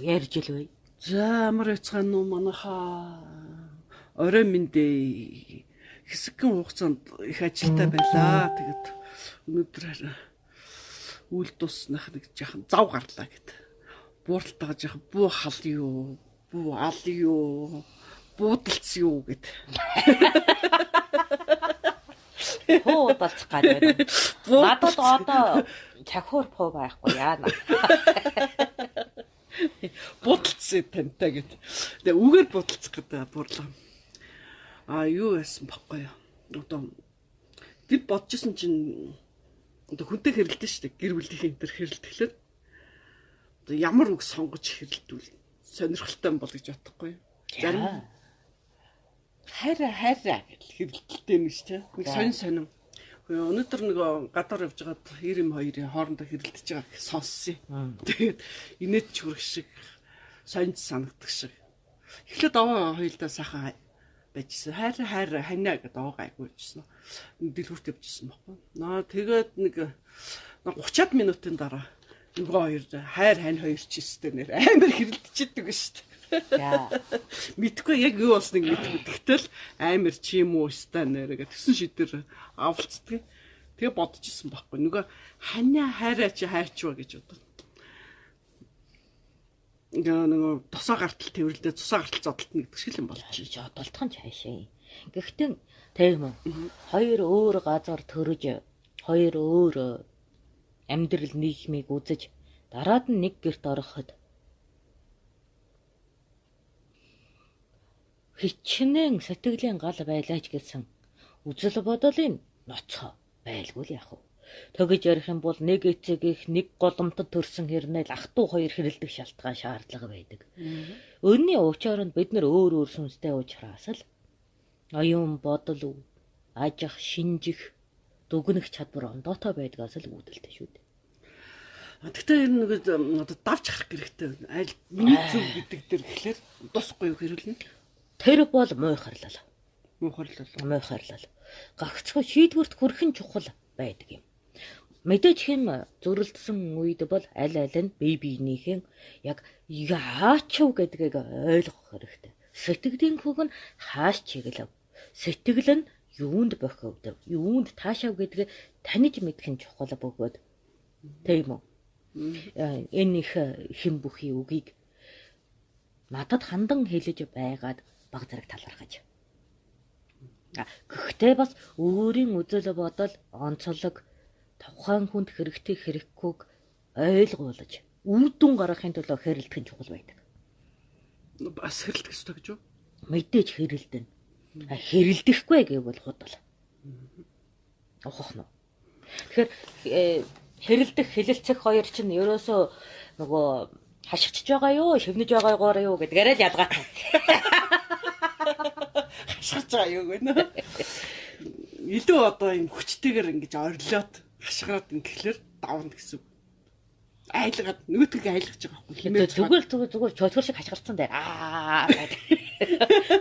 ярьж илвэ. За амар яцгаан уу манайхаа орой мэндэ хэсэгхэн хугацаанд их ажилтай байлаа. Тэгээд өнөөдөр үйл дуснах нэг жаахан зав гарлаа гэд. Бууралтайгаа жаахан бүү хал юу, бүү ал юу, буудалц юу гэд. Пуу болчих гад байна. Надад одоо чахуур пуу байхгүй яана. Будалцсан тантай гэд. Тэгээ үгээр будалцах гэдэг бурлаа. Юу яасан баггүй юу. Одоо тэр бодчихсон чинь одоо хүнтэй хэрэлдэн шүү дээ. Гэр бүлийн энэ хэрэлдэхлээр одоо ямар үг сонгож хэрэлдвэл сонирхолтой бол гэж бодохгүй юу. Зарим хайраа гэж хэрэлдэлтэй юм шүү дээ. Нэг сонин. Өнөөдөр нэг гадар явж байгаад 92-ийн хоорондоо хэрэлдэж байгааг сонссон. Тэгээд инээд ч хүрэх шиг сонь санагдах шиг. Эхлээд овоо хоёулаа сайхан байжсэн. Хайр ханаа гэдэг овоо гайгүйжсэн. Дэлгүүрт явжсэн байхгүй. Тэгээд нэг 30-аад минутын дараа нөгөө хоёр хайр хань хоёр ч өстэй нэр амар хэрэлдчихэдэг шүү дээ. Мэдгүй яг юу болсныг мэдгүй. Тэгтэл амар чи юм уу өстэй нэрэ гэсэн шийдэр авалцдаг. Тэгээ бодчихсон байхгүй. Нөгөө ханаа хайраа чи хайрчваа гэж бодсон. Нөгөө тосоо гартал тэрвэрлдээ тусаа гартал зодтолтно гэдэг шиг юм болж байна. Зодтолтхон ч хаашаа. Гэхдээ тийм үү. Хоёр өөр газар төрөж, хоёр өөр амьдрал нийгмийг үзэж, дараад нь нэг гэрт ороход хичнээн сэтгэлийн гал байлаач гэсэн үзэл бодлын ноцоо байлгүй л яах вэ? Тэгэж ярих юм бол нэг эцэг их нэг голомтод төрсэн хэрнээл ах トゥ хоёр хэрэлдэх шалтгаан шаардлага байдаг. Өнний уучаанд бид нар өөр сүнстэй уучраас л оюун бодол, ажих, шинжих, дүгнэх чадвар ондоотой байдгаас л үүдэлтэй шүү дээ. Тэгтээ энэ нэг одоо давж харах хэрэгтэй. Аль миний зөв гэдэг дээр гэхлээр дусахгүй юу хэрүүлнэ. Тэр бол муйхарлал. Муйхарлал. Гагцхой шийдвэрт хүрэхэн чухал байдаг юм. Мэдээж хэм зөрөлдсөн үед бол аль аль нь бие биенийхэн яг яачв гэдгийг ойлгох хэрэгтэй. Сэтгэлийн хөг нь хааш чиглэв. Сэтгэл нь юунд бохивдав, юунд таашав гэдгийг таних мэдэх нь чухал бөгөөд. Тийм үү? Энэ их хэм бүхий үгийг надад хандан хэлж байгаад баг зэрэг талархаж. Гэхдээ бас өөрийн үзэл бодол, онцлог, тухайн хүнд хэрэгтэй хэрэггүйг ойлгуулж, үр дүн гаргахын тулд хэрэлдэх нь чухал байдаг. Бас хэрэлдэх ёстой гэж юу? Мэдээж хэрэлдэн. Хэрэлдэхгүй гэвэл худал. Ухах нь. Тэгэхээр хэрэлдэх, хэлэлцэх хоёр чинь ерөөсөө нөгөө хашигчж байгаа юу, шивнэж байгаагаар юу гэдгээрээ л ядгаатай. Хашгирч байгаа юу гэнэ. Илүү одоо юм хүчтэйгээр ингэж орилоод хашгираад ингэхлээр давна гэсэн. Айлгаад нөгөөдгийг айлгаж байгаа байхгүй. Зүгээр чөтгөр шиг хашгирцсан дээр.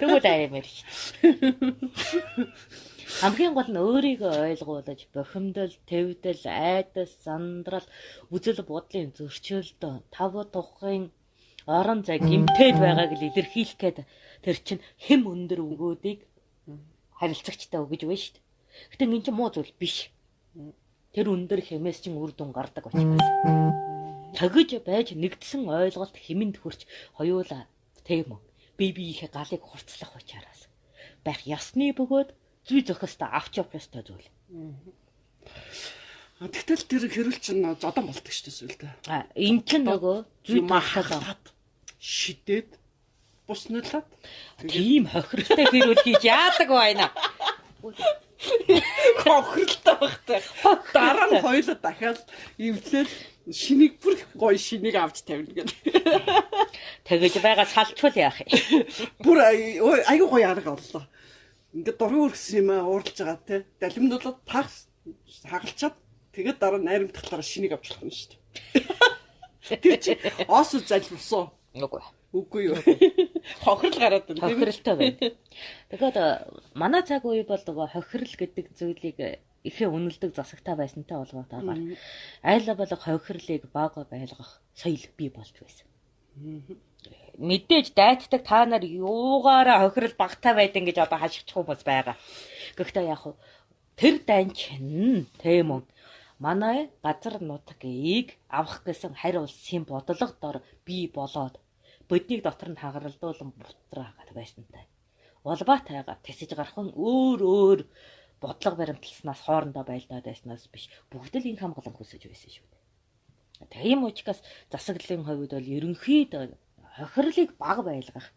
Тэгвэл аймаар шүү. Хамгийн гол нь өөрийгөө ойлгуулж, бохимдол, твдэл, айдас, сандрал, үзэл бодлын зөрчилдөө, тав тухайн орон зай гимтээд байгааг л илэрхийлэх гээд тэр чинь хэм өндөр өгөөдийг харилцагчтай өгж байна шүү дээ. Гэтэ энэ чинь муу зүйл биш. Тэр өндөр хэмээс чинь үр дүн гардаг учраас. Тэгэж байж нэгдсэн ойлголт хэмэнд хүрч хоёулаа тийм үү. Бие биеийнхээ галыг хурцлах учраас байх ясны бөгөөд зүй зохистой авч явах ёстой зүйл. Тэгтэл тэр хэрүүл чинь зодон болдог шүү дээ сүлдээ. Энэ чинь нөгөө зүй махалаад шидэд буснуулаад тийм хохиролтой хэрүүл хийж яадаг байна. Хохиролтой багтай. Дараа нь хоёулаа дахиад эвлээл шинийг бүр гоё шинийг авч тавина гэдэг. Тэгэж байгаа салчвал яах юм? Бүр аюу гоё арга оллоо. Ингээд дургуй өргсөн юм уурлж байгаа те. Далимдуулаад хагалчаад тэгээд дараа найрамдахлаараа шинийг авч болох юм шүү дээ. Тэр чи оос залбирсан. Үгүй юу. Хохирол гараад байна. Хохиролтой байна. Тэгэхээр манай цаг үе бол хохирол гэдэг зүйлийг ихэ үнэлдэг засагтай байсантай холбоотойгоор аль болох хохирлыг бага байлгах соёл бий болж байсан. Мэдээж дайтдаг та нар юугаараа хохирол багтаа байдэн гэж одоо хашгич хүмүүс байгаа. Гэхдээ яг хуу тэр дайн чинь тийм үү? Манай газар нутгийг авах гэсэн харь улсын бодлого дор бий болоод бодныг дотор нь хагаралдуулан бутраагаад байсантай. Улбаатайгаа тэсэж гарах нь өөр бодлого баримтласнаас хоорондоо байлдаад байснаас биш. Бүгд л энэ хамгаалан хүсэж байсан шүү дээ. Тийм учраас засаглалын хувьд бол ерөнхийдөө хохирлыг бага байлгах,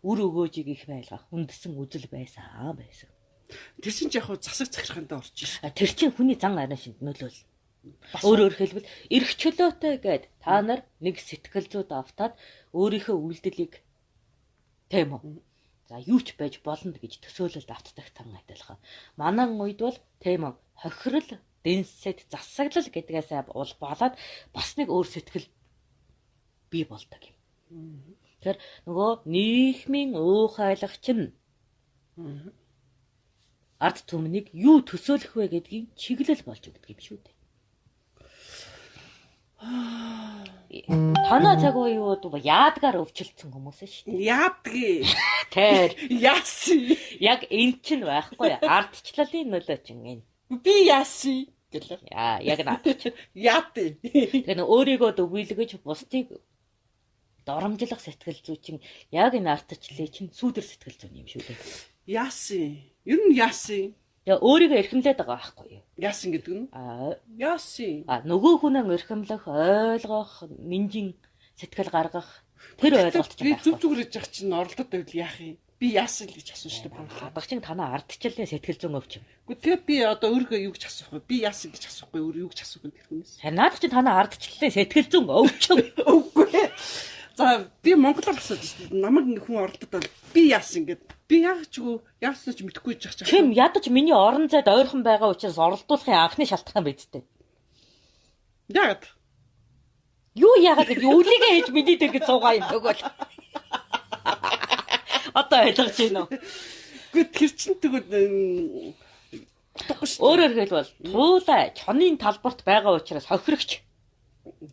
үр өгөөжийг их байлгах үндэсэн үзэл байсан. Тэр чинь яг засаг захиргаанд орж шээ. Тэр чинь хүний зан арийн шинж нөлөөл. Өөрөөр хэлбэл эрх чөлөөтэй гээд та нар нэг сэтгэл зүйд автаад өөрийнхөө үйлдэлийг тийм үү. За юу ч байж болно гэж төсөөлөлд автдагтан адилхан. Манан үед бол тийм үү. Хохирол, дэнсэд, засаглал гэдгээс болоод бас нэг өөр сэтгэл бий болдог юм. Тэгэхээр нөгөө нийгмийн уухайлагч нь ард түмнийг юу төсөөлөх вэ гэдгийг чиглэл болж өгдөг юм шүү дээ. Танаа цаг үеуд яадгаар өвчлөлтсөн хүмүүс шүү дээ. Яадгийг. Тэр яаси. Яг энэ чинь байхгүй ардчлалын нөлөө чинь энэ. Би яаси гэлээ. Яг наадч. Яад. Тэгэхээр өөрийгөө дүгийлгэж бусдыг доромжлох сэтгэл зүй чинь яг энэ ардчлалын чинь сүүдэр сэтгэл зүйн юм шүү дээ. Яаси. Ер нь яаси. Тэгээ өөрийгөө эрхэмлээд байгаа байхгүй юу? Яасан гэдэг нь? Яаси. Нөгөө хүнээ эрхэмлэх, ойлгох, нинжин сэтгэл гаргах тэр ойлголт чинь би зүгээр гэж яах чинь оролдоод байвал яах юм? Би яасан л гэж асууж штэ бодлоо. Багч нь танаа ардчлалын сэтгэл зүйн өвч юм. Гэхдээ би одоо өөрийгөө юу гэж асуух вэ? Би яасан гэж асуухгүй өөр юу гэж асуух юм тэр хүнээс. Наад чи танаа ардчлалын сэтгэл зүйн өвч юм. Үгүй. За би монголоор асууж штэ. Намайг ингээ хүн оролдоод бол би яасан гэдэг. Би яг ч үгүй яасан ч мэдэхгүй гэж яах чинь. Хэм ядаж миний орон зайд ойрхон байгаа учраас оролдуулахын анхны шалтгаан бидтэй. Яагаад? Юу яагаад гэдэг үлийгээ хийж миний дээр гэж суугаа юм өгөөл. Одоо ойлгож байна уу? Гэхдээ тэр чин тэгвэл өөрөөр хэлбэл туулай чонын талбарт байгаа учраас хохирогч.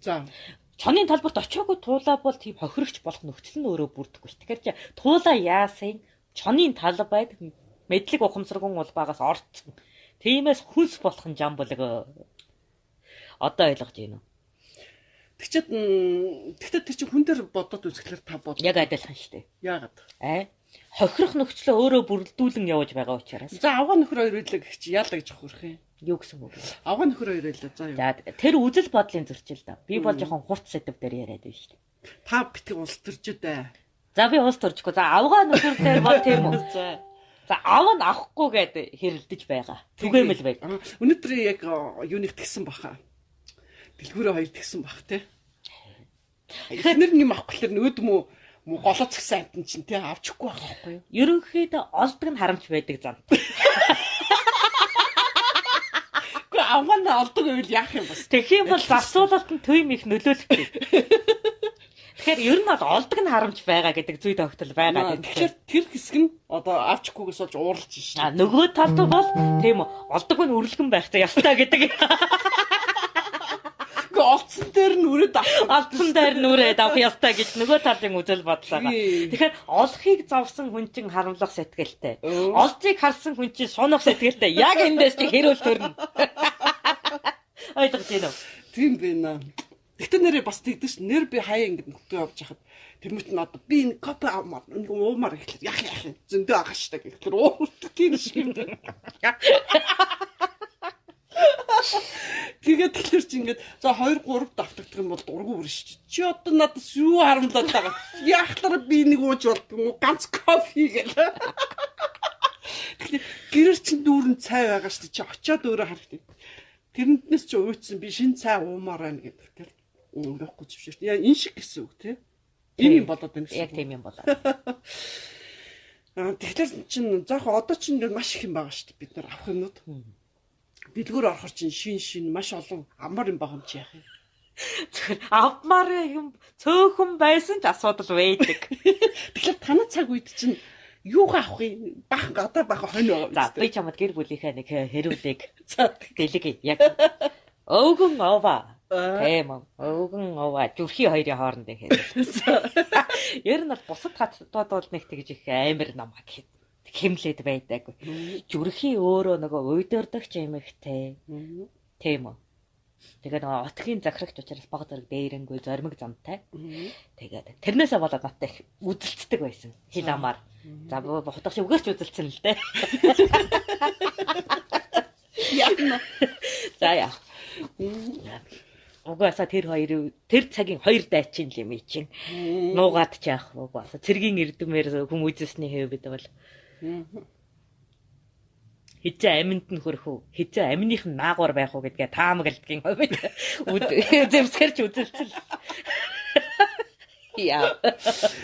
За. Чонын талбарт очиагүй туулай бол тийм хохирогч болох нөхцөл нь өөрөө бүрдэггүй ш. Тэгэхээр чи туулай яасын чонын талбайд мэдлэг ухамсаргун улбаагаас орцсон. Тиймээс хүнс болох нь жам болго. Одоо ойлгож байна уу? Тэгтээ тэр чинь хүн дээр бодоод үзэхлээр та бод. Яг адилхан шүү дээ. Яагаад? Хохирох нөхцөлөө өөрөө бүрдүүлэн явж байгаа учраас. За авгаа нөхөр хоёр үйлээ гэх чи яалаа гэж хөрөх юм. Юу гэсэн үг вэ? Авгаа нөхөр хоёр үйлээ заа юу. За тэр үзэл бодлын зөрчил да. Би бол жоохон хурц сэдв дээр яриад байна шүү дээ. Та битгий улс төрж дээ. За би уус төржгүй. За авгаа нөхөр дээр бол тийм үү. За ав нь авахгүй гэдэг хэрэлдэж байгаа. Түгээмэл байг. Өнөөдөр яг юуник тгсэн баха. Дэлгүүрээ хоёр тгсэн бах те. Эхнэр нэм авахгүй л нөөдмөө голоц гсэн амтэн чинь те авчихгүй байгаа байхгүй юу? Ерөнхийдөө олдог нь харамч байдаг зам. Гэхдээ авгаа нь олдог байвал яах юм бас. Тэгэх юм бол засуулалт нь төйм их нөлөөлөхгүй. Тэгэхээр ер нь бол олдог нь харамч байгаа гэдэг зүй тогтол байгаа. Тэгэхээр тэр хэсэг нь одоо авчихгүйгээс болж уурлж шин. Нөгөө талд бол тийм үү олдог нь үрэлгэн байх ёстой гэдэг. Олцсон дээр нь үрээд авах. Олцсон дээр нь үрээд авах ёстой гэж нөгөө талын үзэл бодол байгаа. Тэгэхээр олохыг зовсон хүн чинь харамлах сэтгэлтэй. Олзыг харсан хүн чинь шунах сэтгэлтэй. Яг эндээс чи хэрүүл төрнө. Ойлгож байна уу? Тийм байна. Тэгтээ нэрээ бас тэгдэж ш. Нэр би хаяа ингэ нөтөө явж хахад тэрмэт нь одоо би энэ копи аамаар нэг уумаар ихлээр яах зөндөө агаа штэ гэхлээр уурдаг тийм шиг юм дээ. Тэгээд тэгэхээр чи ингээд за 2 3 давтагдах юм бол дургу бүр ш. Чи одоо надаас юу харамлаад байгаа. Яахлаар би нэг ууж болдгоо ганц кофе гэлээ. Тэгэхээр гэрэр чин дүүрэн цай байгаа ш. Чи очиод өөрөө харах. Тэрнээс чи уйцсан би шин цай уумаар байна гэдэг тэр уухгүй ч биш. Яа энэ шиг гэсэн үг тий. Энэ юм болоод байна гэсэн. Яг тийм юм болоо. Тэгэхээр чин заах одоо чин маш их юм байгаа шүү дээ бид нар авах юмнууд. Дэлгүүр орохор чин шин маш олон амар юм байгаа юм чи яах юм. Зөвхөн авмаар юм цөөхөн байсан ч асуудал байдаг. Тэгэхээр танаа цаг үед чин юугаа авах юм? Бах гадаа бах хонь байгаа. За би чамд гэр бүлийнхээ нэг хэрүүлэг дэлэг яг өвгөн оваа Тийм үү. Өвгөн оваа зүрхий хоёрын хооронд хэрэг. Ер нь бол бусад хатдууд бол нэг тэгж их амар намаа хэмлээд байдаггүй. Зүрхий өөрөө нөгөө уйдэрдагч эмэгтэй. Тийм үү. Тэгээд нөгөө отгийн захирагч учраас баг зэрэг дээрэнгүй зоримог замтай. Тэгээд тэрнээсээ болоод надтай их үзэлцдэг байсан. Хил амаар. За хутагш үгээрч үзэлцэн л дээ. Яна. За яа. Угаасаа тэр цагийн хоёр дайчин юм чинь. Нуугаад ч яах угаасаа цэргийн эрдэмээр хүмүүжсэний хэвэд бол хизээ аминд нь хөрөх үү? Хизээ аминых нь наагур байх уу гэдгээ таамагладгийн хувьд зэмсгэрч үзэлцэл. Яа.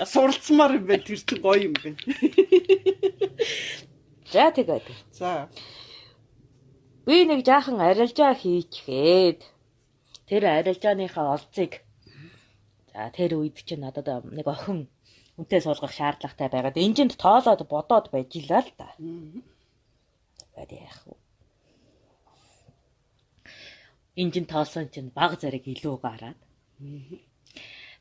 Суралцмаар юм байна. Тэр чинь гоё юм байна. За тэгээд. За. Би нэг жаахан арилжаа хийчгээд тэр арилжааныхаа олцыг за тэр үед чинь надад нэг охин үнтэй суулгах шаардлагатай байгаад энжинд тоолоод бодоод байж илаа л та. Яах вэ? Энжин тоолсон чинь баг зэрэг илүү гараад.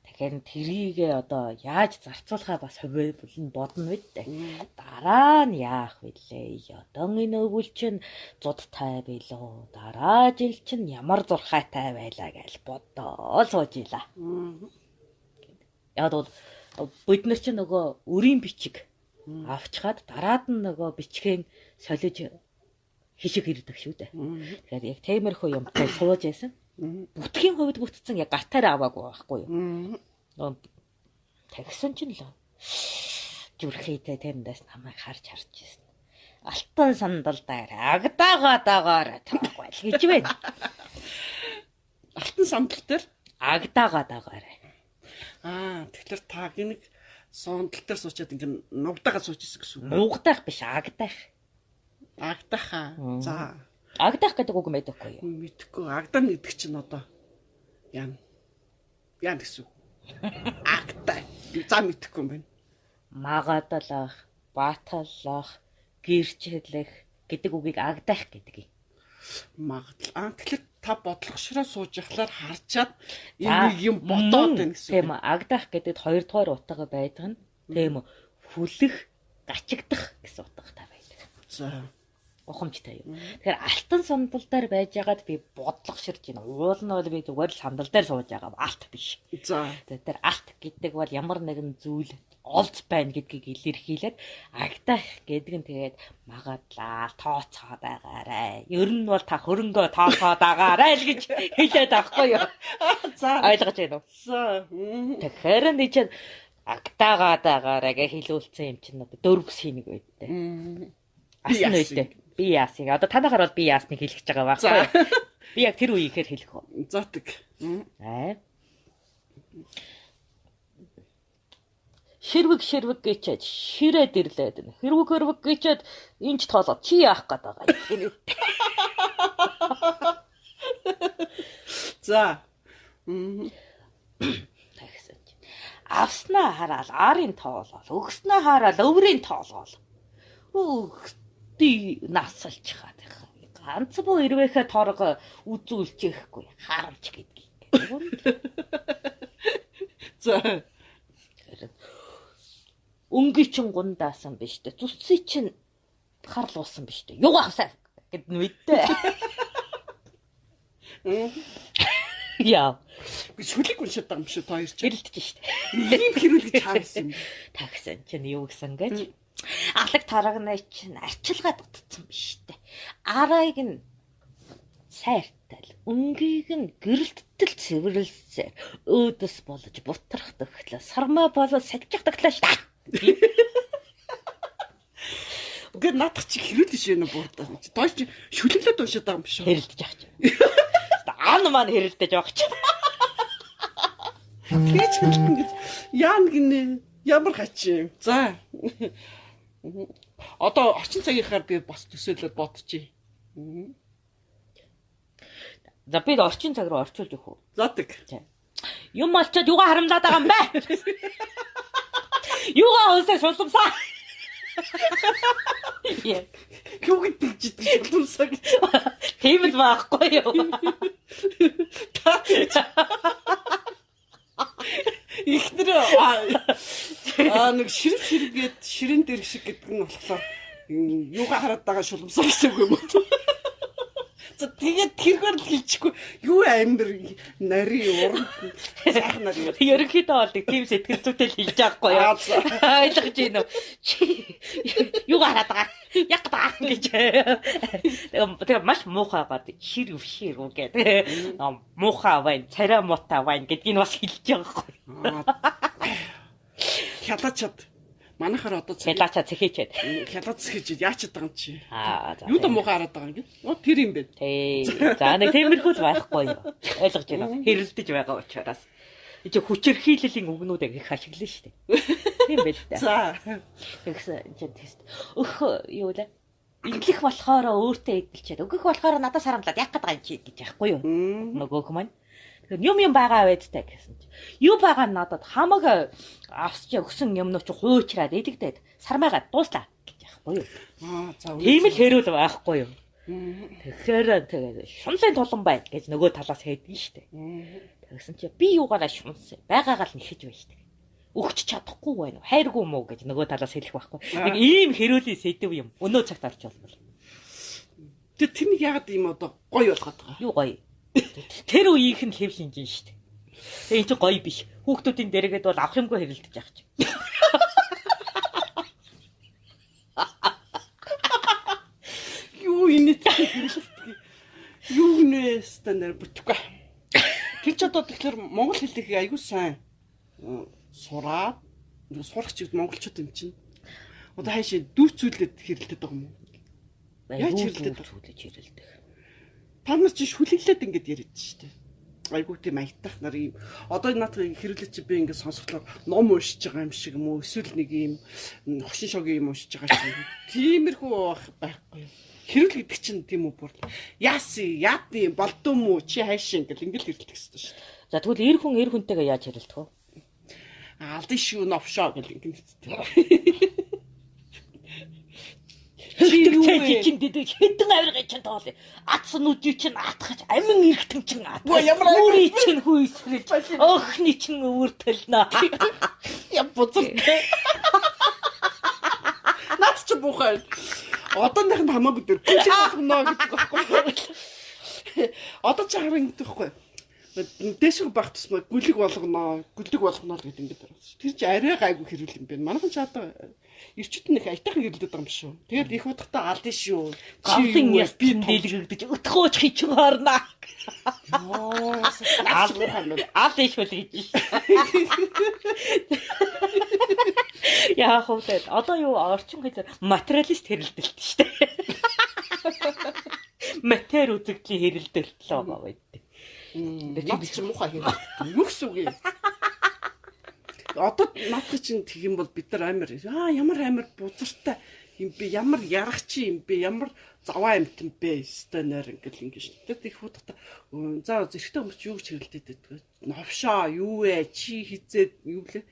Тэгэхээр тэрийгээ одоо яаж зарцуулахаа бас бодно үедээ. Дараа нь яах вүлээ? Одоо энэ өвөл чинь зудтай билүү? Дараа жил чинь ямар зурхайтай байлаа гэж бодоо сууж илаа. Яг бол бид нар чинь нөгөө өрийн бичиг авчгаад дараад нь нөгөө бичгийн солиж хишиг ирдэг шүү дээ. Тэгэхээр яг тиймэрхүү юмтай сууж байсан. Бүтгийн хувьд бүтцэн яг гартаараа аваагүй байхгүй юу? Тэгсэн чинь л зүрхийтэй тэрэндээс намайг харж ирсэн. Алтан сандалдаар агдагаадаагаар тавгүй л гэж байна. Алтан сандал дээр агдагаадаагаар. Тэгэхээр та гинэг сандал дээр суучаад ингэ нугдагаа сууж исэн гэсэн үг. Нугдах биш агдах. Агдахаа. За. Агдах гэдэг үг мэдээгүй юу? Мэдхгүй. Агдан гэдэг чинь одоо яа гэсэн үг. Агтай. За мэдхгүй юм байна. Магадлах, баталлах, гэрчлэх гэдэг үгийг агдах гэдэг юм. Тэгэхээр та бодлогошроо сууж яхалаар харчаад юм бодоод байна гэсэн үг. Тийм үү. Агдах гэдэг хоёрдугаар утга байдаг нь тийм үү. Хүлэх, гачигдах гэсэн утгатай байдаг. За. Ухамжтай юу. Тэгэхээр алтан сандал дээр байж байгаад би бодлогоширж байна. Уул нь бол би зүгээр л сандал дээр сууж байгаа алт биш. За. Тэгэхээр алт гэдэг бол ямар нэгэн зүйл олж байна гэдгийг илэрхийлээд агдах гэдэг нь тэгээд магадлаа тооцоод байгаарай. Ер нь бол та хөрөнгөө тооцоод байгаарай л гэж хэлээд авахгүй юу. За. Ойлгож байна уу? За. Тэгэхээр энэ чинь агтаагаад байгаарай гэж хэлүүлсэн юм чинь одоо дөрвс хийнэг байдтай. Асан үедээ би яасыг одоо танахаар бол би яасныг хэлэх гэж байгаа байхгүй. Би яг тэр үеийнхээр хэлэх үү. Зотг. Ширвэг гэчээд ширээд ирлээд байна. Хэрвэг гэчээд энч тоолоод чи яах гээд байгаа юм. За. Тэгсэн чинь авснаа хараад арын тоолол, өгснөө хараад өврийн тоолол. Ди насалж хаад ганц боо ирвэхэ торго үзүүлчихгүй харамч гэдгийг. За. Өнгийн чин гундаасан биш үү? Зүсций чин харлуулсан биш үү? Юугаасаа гэд нүдтэй. Яа. Шүлэг уншаад байгаа юм шүү та хоёр чинь. Хэрэлдэж штэ. Ийм хэрүүл гэж хаасан юм. Таксан чинь юу гэсэн гэж. Алаг тарагнаа чинь арчилгаа дутцсан биш үү? Арайг нь сайртай л өнгийг нь гэрэлттэл цэвэрлсээр өөдөс болж бутрах төгтлөө сармаа болоод сахижих төгтлөө штэ. Гэт наадах чи хэрүүл биш юм буурдаа. Той чи шүлэглээд уншаад байгаа юм биш үү? Хэрэлдэж ах чинь. Аан маань хэрэлдэж байгаа ч. Тэгэж ингэж яан гинэ ямар хачин. За. Одоо орчин цагийнхаар би бас төсөөлөд бодчих. За би орчин цаг руу орчуулж өгөх үү? Задаг. Юм олчоод юугаа харамлаад байгаа юм бэ? Юугаа өсөө шулмсаа? Юу гэдэг чи шулмсаа гэж. Тийм л байхгүй юу? Ихнэр нэг ширээгээд ширээн дээр шиг гэдэг нь болохоор юугаа хараад байгаа шулмсаа гэсэн үг юм уу? За тэгээд тэргээр л хэлчихгүй юу амир нари уран сайхан нарийн ерөнхийдөө бол тийм сэтгэл зүйтэй л хэлж байхгүй юу? Ойлгож байна уу? Юу гараад байгаа? Яг байгаа гэж. Тэгээ маш муухай гад шир үгээд. Муухай байна, царай муутай байна гэдгийг бас хэлж байгаа байхгүй. Хялаачаад манайхаар одоо хялаачаа цэхээчээд. Хялаач цэхээчээд яачаад байгаа юм чи. Юу да муухай хараад байгаа юм гээ. Тэр юм бэ. Тий. За нэг тиймэрхүү л байхгүй юу? Ойлгож байна уу? Хэрэлдэж байгаа учраас. Энд чи хүчирхийллийн үгнүүдийг их ашиглана шүү дээ. Тийм байл та. За. Тэгсэн чинь тест. Юу лээ? Инглих болохоор өөртөө эдэлчихэд өгөх болохоор надад сарамлаад яах гээд байгаа юм чи гэж яахгүй юу? Нөгөөх маань. Тэгэхээр юм байгаа байдтай гэсэн чи. Юу байгаа нь надад хамаг авсч өгсөн юмнууд чи хуучраад эдэгдээд сармайгаа дуустаа гэж яахгүй юу? За. Тийм л хэрүүл байхгүй юу? Тэгэхээр тэгээд шунлын тулан байна гэж нөгөө талаас хэлдэг шүү дээ. Тэгсэн чи би юугаараа шунсан. Байгаагаа л нэхэж байна шүү дээ. Өгч чадахгүй байна уу? Хайргүй мүү гэж нөгөө талаас хэлэх байхгүй. Нэг ийм хэрүүлийн сэдв юм. Өнөө цагт орч болно. Тэр тэнийг яагаад ийм одоо гоё болгоод байгаа? Юу гоё? Тэр үеийнх нь хэв шинжин шүү дээ. Тэгээ энэ чи гоё биш. Хүүхдүүдийн дэргэд бол авах юмгүй хэрэлдэж яах чи. Юу инээт хэрэлдэх. Юу нэ стандар бүтгэхгүй. Тэр ч одоо тэгэхээр монгол хэлийг аягүй сайн сураад сурах чиг монголчууд юм чинь. Одоо хайшаа дүүцүүлээд хэрэлдэт байгаа юм уу? Яаж хэрэлдэх? Та нар чи шүлэглээд ингэж яриад штэ. Айгуу тийм аятах нар юм. Одоо наадах хэрэлдэж чи би ингэж сонсохлоор ном уншиж байгаа юм шиг юм уу? Эсвэл нэг юм хошин шогийн юм уншиж байгаа шиг. Тиймэрхүү байхгүй. Хэрүүл гэдэг чинь тийм үү бүр. Яатны болдоо мүү чи хайшаа ингээл хэрэлдэх хэрэгтэй штэ. За тэгвэл эр хүнтэйгээ яаж хэрэлдэх вэ? Алдын шүү новшоо гэл ингэ. Чи юу вэ? Хэдэн авиргай чинь тоол. Атсан үдий чинь атгаж, амин иргэтэн чинь атгаж. Өөрий чинь хүйсрэж, охны чинь өвөртөлнө. Я буцалт. Наад чи буухай. Одооных нь хамаагүй дөр. Чи болно гэдэг байхгүй. Одоо ч харин ингэдэг байхгүй. Дэшиг баг тусмаа гүлэг болгоно л гэдэг ингэж байна. Тэр чи арай гайгүй хэрүүл юм байна. Манайхан ч одоо ирчүүд нэг аятайхан хэрэлдэт байгаа юм шүү. Тэгээд их удахтаа алдсан шүү. Галын яс би дэлгэгдэж өтгөөч хийчих хоорноо. Алдсан шүү л гэж. Яах вэ? Одоо юу орчин хэлээр материалист хэрэлдэлт шүү дээ. Матер үзэгдлийн хэрэлдэлт л байгаа байдаг. Наад чи муухай хэрэлдэлт. Юу гэсэн үг юм? Одоо наад чинь тэг юм бол бид нар амар ямар амар бузартай юм бэ? Ямар ярагч юм бэ? Ямар заваа амт юм бэ? Станаар ингээл ингэж. Тэгээд их удаа за зэрэгтэй хүмүүс юу гэж хэрэлдээд байдаг. Новшоо юу вэ? Чи хизээд юу лээ?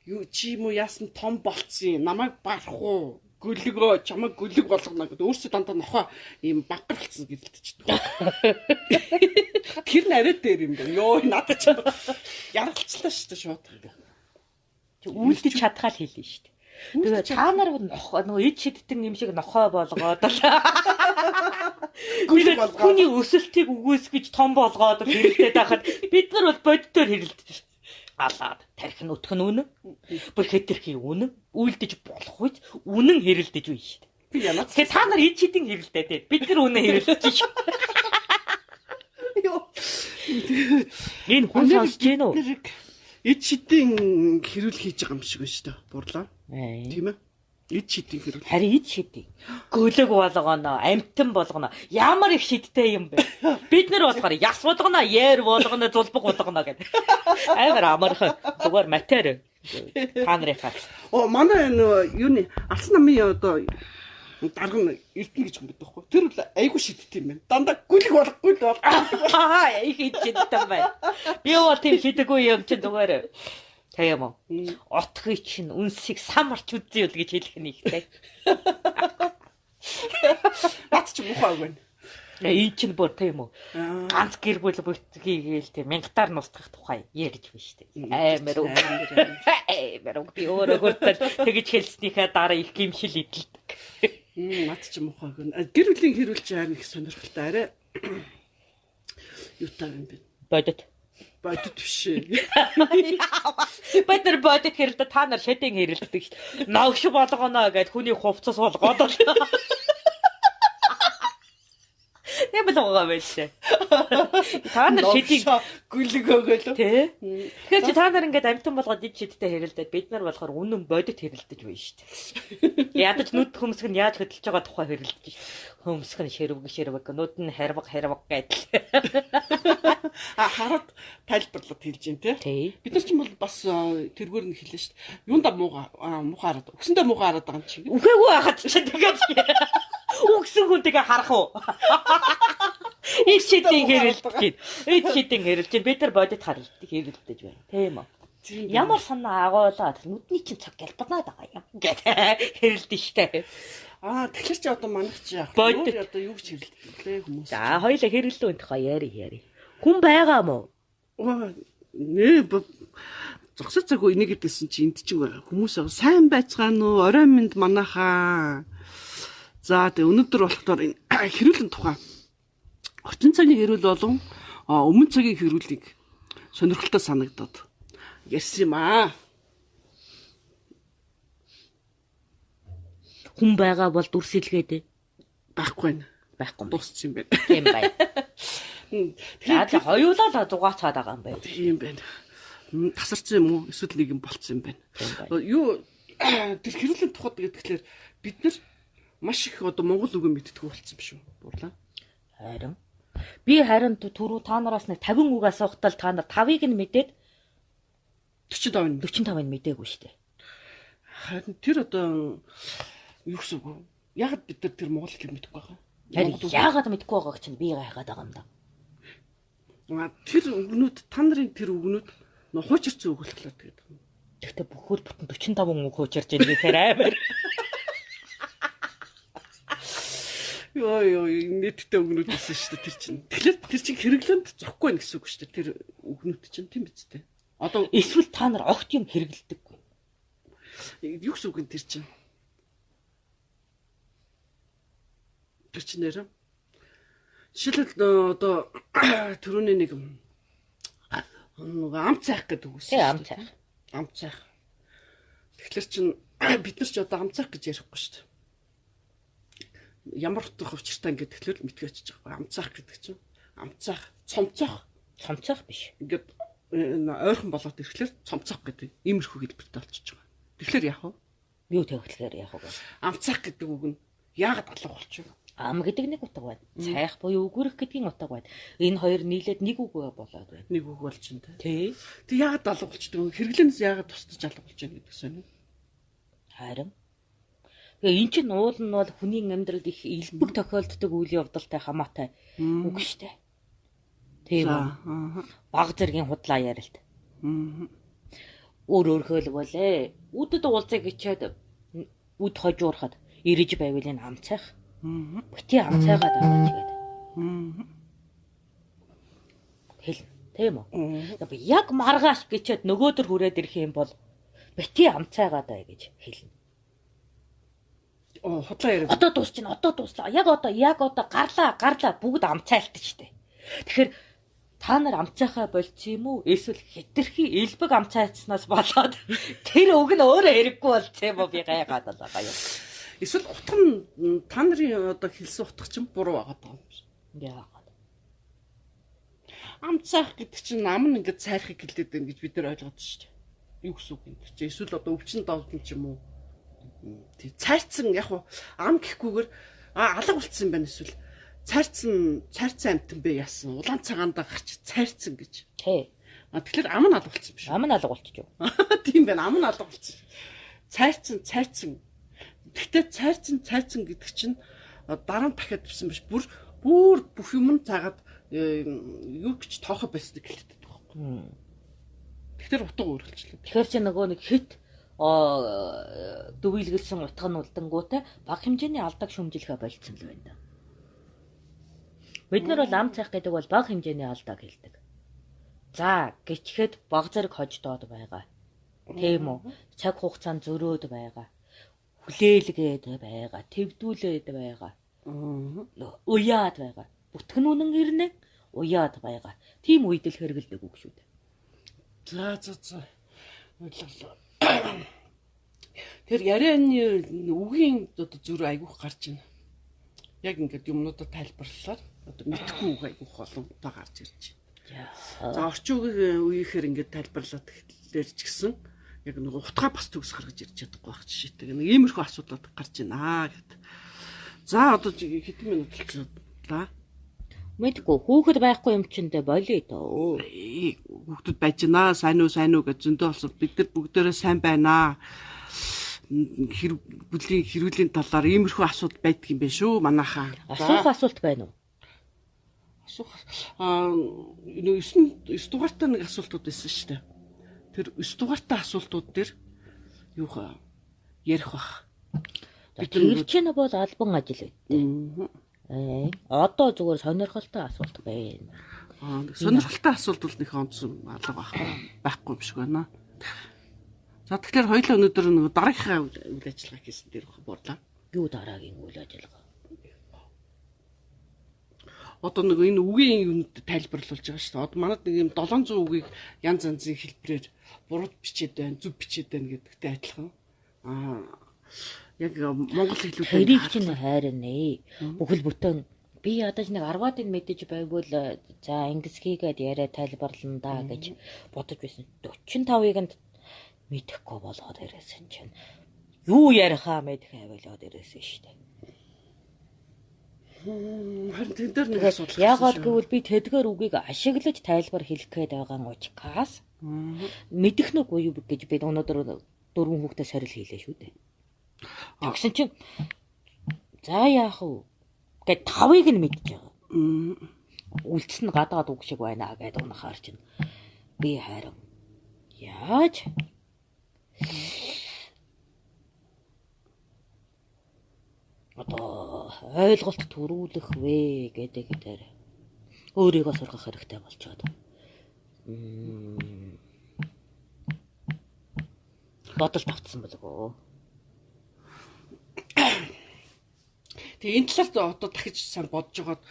Юу чи юм уу яасан том болцсон. Намайг барах уу? Гүлгөө чамайг гүлэг болгоно гэдэг. Өөрсдөө дандаа нохоо ийм багтарцсан гэлдэж байгаа. Тэр нь арай дээр юм байна. Йоо надад ч яргалцлаа шүү дээ шууд. Үлдэж чадхаа л хэлнэ шүү дээ. Тэгээ та нар нөгөө эд шидтэн юм шиг нохой болгоод л хүний өсөлтийг үгүйсгэж том болгоод хэрэлдээд байхад бид нар бол боддоор хэрэлдэж шүү дээ. Алаад тарих нь өтөх нь үнэн. Бүр хэтэрхий үнэн. Үлдэж болох үед үнэн хэрэлдэж үе шүү дээ. Би янаач. Тэгээ та нар эд шидтэн хэрэлдээд бид нар үнэн хэрэлдэж шүү. Энэ хүн сонсож гин үү? Эд шидийн хэрүүл хийж байгаа юм шиг байна шүү дээ. Бурлаа. Тийм ээ. Эд шидийн хэрүүл. Харин эд шидийн. Гөлөг болгоно, амтан болгоно. Ямар их шидтэй юм бэ? Бид нар болохоор яс болгоно, яар болгоно, зулбаг болгоно гэдэг. Амар амархан. Зүгээр матер. Та нарынхаа. Манай юуны алсан намын одоо дарга нь эрдэнэ гэж юм байдаг байхгүй. Тэр бол айгүй шидтэй юм байна. Дандаа гүлэг болохгүй л бол. Их шидтэй байна. Би бол тийм шидэггүй юм чинь зүгээр. Тийм үү. Отхыг чинь үнсийг самарч үзье л гэж хэлэх нь ихтэй. Бат ч мухаа байна. Энэ чинь бүр тийм үү. Аа. Ганц гэр бүл бүтгийгээл тийм мянгатаар нустгах тухай ярьж байна шүү дээ. Амар үг. Амар үг би өөрөө хүртэл тэгэж хэлснийхээ дараа их гимшил идэлдэг. Над ч муухай гэн. Гэр бүлийн хэрүүлж харин их сонирхолтой арай. Юутай юм бэ? Бодит. Бодит биш ээ. Бид нар бодит хэрэлдэ та нар шатын хэрэлддэг шүү дээ. Ногш болгоно гэд хүний хувцас болгоод л. Nem л байгаа байлээ. Та нар шидийг гүлэг өгөөлөө. Тэ. Тэгэхээр чи та нар ингээд амтан болгоод ид шидтэй хэрэлдээд бид нар болохоор үнэн бодит хэрэлдэж байна шүү дээ. Ядаж нүд хөмсг нь яаж хөдөлж байгаа тухай хэрэлдэж шүү дээ. Хөмсг нь ширвэг, нүд нь харваг гэдэл. Хараад тайлбарлаад хэлж юм те. Бид нар ч юм бол бас тэргээр нь хэлнэ шүү дээ. Юунда муугаа хараад. Өгсөндөө муугаа хараад байгаа юм чи. Үхээгүй хахад чи тэгээд үгсэн хүн тэгээ харах уу? Ид шидийн хэрэлдэж. Ид шидийн хэрэлж. Бид нар бодит харалдаг хэрэлдэж байна. Тийм үү? Ямар санаа агуулаад нүдний чинь цаг гэлбанаад байгаа юм. Гэт хэрэлдэж штэ. Тэгэхээр чи одоо манайх чи яах вэ? Одоо юу гэж хэрэлдэх лээ хүмүүс. За хоёлаа хэрэлдэн өнтхөө яри. Хүн байгаа мó? Нэ зогсоо цаг энийг гэдсэн чи энд чинь хүмүүс сайн байцгаана уу? Орой минь манайхаа. За тэгээ өнөөдөр болохоор хэрүүлэн тухай орчин цагийн хэрүүл болон өмнө цагийн хэрүүлийг сонирхолтой санагдаад ярьсан юм аа. Хүн байгаа бол дүрс илгээдэ. Байхгүй дууссан юм байна. Тийм бай. Тэгэхээр хоёулаа зугаацаад байгаа юм байна. Тийм байна. Тасарсан юм уу? Эсвэл нэг юм болцсон юм байна. Юу тэр хэрүүлэн тухайд гэдгээр бид нар маш их одоо монгол үг мэдтгүү болсон биш үү? Дурлаа. Харин би түрүү та нараас нэг 50 үг асуухтал та нар 5-ыг нь мэдээд 45-ыг мэдээгүй шүү дээ. Харин тэр одоо юу гэсэн үг вэ? Яг бид нар тэр монгол хэлийг мэдгүй байгаа. Харин яагаад мэдгүй байгааг чинь би гайхаад байгаа юм да. Тэр үгнүүд та нарын тэр үгнүүд хуучирсан үг болохоор тэгээд. Гэхдээ бүхэл бүтэн 45 үг хуучирж байгаа гэхээр амар. Йоо нийтдээ үгнүүд байсан шүү дээ тэр чинь. Тэгэхээр тэр чинь хэрэглэнд зохгүй байх гэсэн үг шүү дээ тэр үгнүүд чинь тийм биз дээ. Одоо эсвэл та нар огт юм хэрэглэдэггүй. Юу гэсэн үг энэ тэр чинь? Тэр чинь нэрэ. Жишээлбэл одоо түрүүний нэг ам цайх гэдэг үг шүү дээ. Ам цайх. Тэгэхээр чинь бид нар ч одоо ам цайх гэж ярихгүй шүү дээ. Ямар утга учиртай ингээд тэгэхээр мэдгүй очиж байгаа. Амцаах гэдэг чинь амцаах, цомцоох биш. Ингээд ойрхон болоод ирэхлээр цомцоох гэдэг иймэрхүү хэлбэртэй болчихж байгаа. Тэгэхээр яах вэ? Юу тавихлаар яах вэ? Амцаах гэдэг үг нь яагаад алга болчих вэ? Ам гэдэг нэг утга байна. Цайх буюу үгүрэх гэдгийн утга байна. Энэ хоёр нийлээд нэг үг болоод байна. Нэг үг болж байна тий. Тэг яагаад алга болчихдог вэ? Хэрэглэнээс яагаад тусдаж алга болж байна гэдэг сонио. Харин эн чинь уул нь бол хүний амьдралд их илбэг тохиолддог үйл явдалтай хамаатай үг штэ. Тийм үү. Баг зэргийн худлаа ярилт. Өөрөөр хэлбэл үдэд уулзъя гэчээд үд хожуурахад ирж байвал энэ амцайх. Бити амцайгаад байгаа ч гэдэг. Хэл тийм үү. Би яг маргааш гэчээд нөгөөдөр хүрээд ирэх юм бол бити амцайгаад бай гэж хэлнэ. Худлаа яриа. Одоо дуусчихна. Одоо дууслаа. Яг одоо гарлаа бүгд амцайлт штэ. Тэгэхээр та нар амцайхаа болцсон юм уу? Эсвэл хитрхи элбэг амцайцснаас болоод тэр үг нь өөрөө хэрэггүй болцсон юм уу? Би гайхаад байгаа юм. Эсвэл утга нь та нарын одоо хэлсэн утга чинь буруу байгаа юм шиг. Яагаад? Амцайх гэдэг чинь ам нь ингээд цайрахыг хэлээд байна гэж бид нар ойлгоод штэ. Юу гэсэн үг юм бэ? Эсвэл одоо өвчин давдан ч юм уу? Цайрцсан яг ам гэхгүйгээр алга болцсон юм байна эсвэл цайрцсан амтан бэ яасан улаан цагаандаа гарч цайрцсан гэж. Тий. Тэгэхээр ам нь алга болцсон биш. Ам нь алга болчих. Тийм байна. Ам нь алга болцсон. Цайрцсан. Гэхдээ цайрцсан гэдэг чинь дараа нь дахиад бсэн биш. Бүр бүх юм нь цаагаад юу гэж тоохо байсныг хэлдэг байхгүй. Тэгэхээр утга өөрчлөлт. Тэгэхээр чи нөгөө нэг хит дүвийлгэлсэн утга нь улдангуутай баг хэмжээний алдаг шүмжилгээ болцсон л байна. Бид нар бол ам цайх гэдэг бол бага хэмжээний алдааг хэлдэг. За гिचхэд баг зэрэг хождоод байгаа. Тийм үү? Цаг хугацаанд зөрөөд байгаа. Хүлээлгээд байгаа. Твдүүлээд байгаа. Уяад байгаа. Бүтгэн үнэн ирнэ. Уяад байгаа. Тийм үед л хэрэгэлдэг үг шүү дээ. За. Ойлголоо. Тэр ярианы үгийн одоо зүр айгүйх гарч байна. Яг ингээд юмнуудаа тайлбарлалаар одоо мэдхгүй үг айгүйх олон удаа гарч ирж байна. За орчин үеийнхэр ингээд тайлбарлаад тэгэхээр ч гэсэн яг нэг утгаа бас төгс гаргаж ирж чадахгүй байх жишээтэй. Нэг иймэрхүү асуудлууд гарч байна гэд. За одоо хэдэн минут болчихлоо. Мэдгүй хүүхэд байхгүй юм чинь дэ болио тоо. Хүүхдүүд байж гинаа, сайн уу гэж зөндөө болсон. Бид нар бүгдээрээ сайн байна. Хэрүүлийн талаар иймэрхүү асуудал байдаг юм байна шүү манайхаа. Асуулт байна уу? Энэ 9 дугаартай нэг асуултууд байсан шүү дээ. Тэр 9 дугаартай асуултууд дээр юу ярих бах. Тэр чинь бол албан ажил үү? Одоо зүгээр сонирхолтой асуулт байна. Сонирхолтой асуулт бол нэг онцсон алга байхгүй юм шиг байна. За тэгэхээр хоёулаа өнөөдөр нэг дараагийнхаа үйл ажиллагаа хийсэн дээр борлоо. Юу дараагийн үйл ажиллагаа? Одоо нэг энэ үгийн юунд тайлбарлуулж байгаа шүү дээ. Одоо манад нэг юм 700 үгийг янз янзын хэлбэрээр буруу бичээд байна, зөв бичээд байна гэдэгтэй адилхан. Яг монгол хэлүүд тэрийг чинь хайрнаа. Бүхэл бүтэн би ядаж нэг 10-ыг мэдэж байвал за ингэсгийгээд яриа тайлбарлана да гэж бодож байсан. 45-ыг нь мэдэхгүй болоод ирсэн чинь юу ярихаа мэдэх авилаад ирсэн шүү дээ. Харин тэн дээр нэг асуудал. Яагаад гэвэл би тэдгээр үгийг ашиглаж тайлбар хэлэх гээд байгаа учраас мэдэх нэг уу гэж би өнөөдөр 4 хүүхдээ сорил хийлээ шүү дээ. Тэгсэн чинь за яах вэ? Гэт 5-ыг нь мэдж байгаа. Үлдс нь гадаад үг шиг байна гэдэг унахаар чинь би харин яаж одоо ойлголт төрүүлэх вэ гэдэг дээр өөрийгөө сургах хэрэгтэй болчиход. Бодолд автсан болов. Тэгээ энэ талаар одоо дахиж сайн бодож байгаад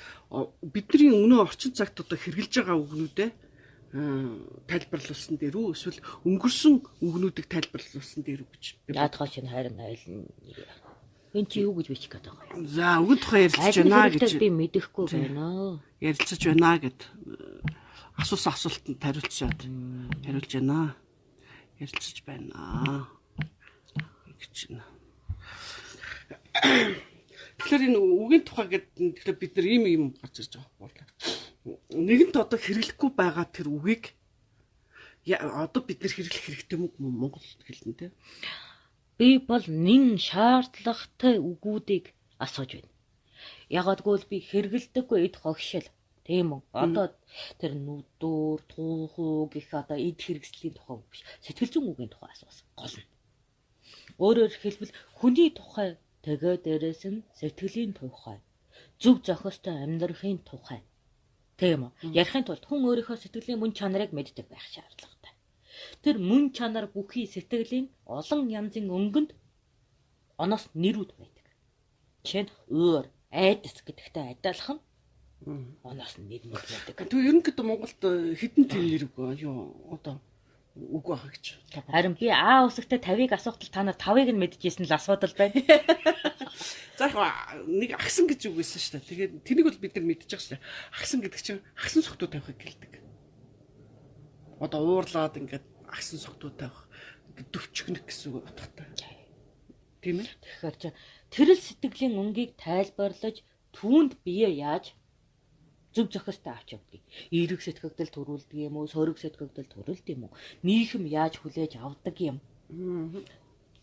бидний өнөө орчин цагт одоо хэрэгжилж байгаа үгнүүдээ тайлбарлуулсан дээр үү эсвэл өнгөрсөн үгнүүдийг тайлбарлуулсан дээр үү гэж. Наадхаа чинь харин айлна. Энд чи юу гэж бичих гээд байгаа юм? За үгэн тухай ярилцаж байна гэж би мэдэхгүй байна. Ярилцаж байна гэд асуусан асуултанд хариулж байна. Ярилцаж байна гэж байна. Тэгэхээр энэ үгийн тухай гэдэг бид нар ийм гарч ирж байгаа болоо. Нэгэнт одоо хэрэглэхгүй байгаа тэр үгийг одоо бид нар хэрэглэх хэрэгтэй юм уу монгол хэлэн тэ? Би бол нэн шаардлагатай үгүүдийг асууж байна. Ягагтгүй би хэрэгэлдэггүй эд хогшил. Тийм үү? Одоо тэр нүдүр, туухуу гэх одоо эд хэрэгслийн тухай үг биш. Сэтгэл зүйн үгийн тухай асуусан. Гол нь. Өөрөөр хэлбэл хүний тухай тэгээ дээрээс нь сэтгэлийн тухай, зөв зохистой амьдрахын тухай. Тийм үү? Ярихын тулд хүн өөрийнхөө сэтгэлийн мөн чанарыг мэддэг байх шаардлагатай. Тэр мөн чанар бүхий сэтгэлийн олон янзын өнгөнд оноос нэрүүд байдаг. Жишээ нь өөр, айдас гэдэгтэй адилхан оноос нэр байдаг. Тэгээ ерөнхийдөө Монголд хэдэн тийм нэр юу одоо үг байгаа гэж. Харин би А үсэгтэй 50-ыг асуухтал та нар 5-ыг нь мэдчихсэн л асуудал байна. За яг нэг агсан гэж үг байсан шүү дээ. Тэгээд тэнийг бол бид нар мэдчихэж байгаа шүү дээ. Агсан гэдэг чинь агсан согтуу тавихыг гэлдэг. Одоо уурлаад ингээд агсан согтуу тавих ингээд дөвчгнөх гэсэн үг утгатай. Тийм ээ. Тэгэхээр чи тэрэл сэтгэлийн өнгийг тайлбарлаж түүнд бие яаж зөв зохистой авч явдаг. Эерэг сэтгэгдэл төрүүлдэг юм уу, сөрөг сэтгэгдэл төрүүлдэг юм уу? Нийгэм яаж хүлээж авдаг юм?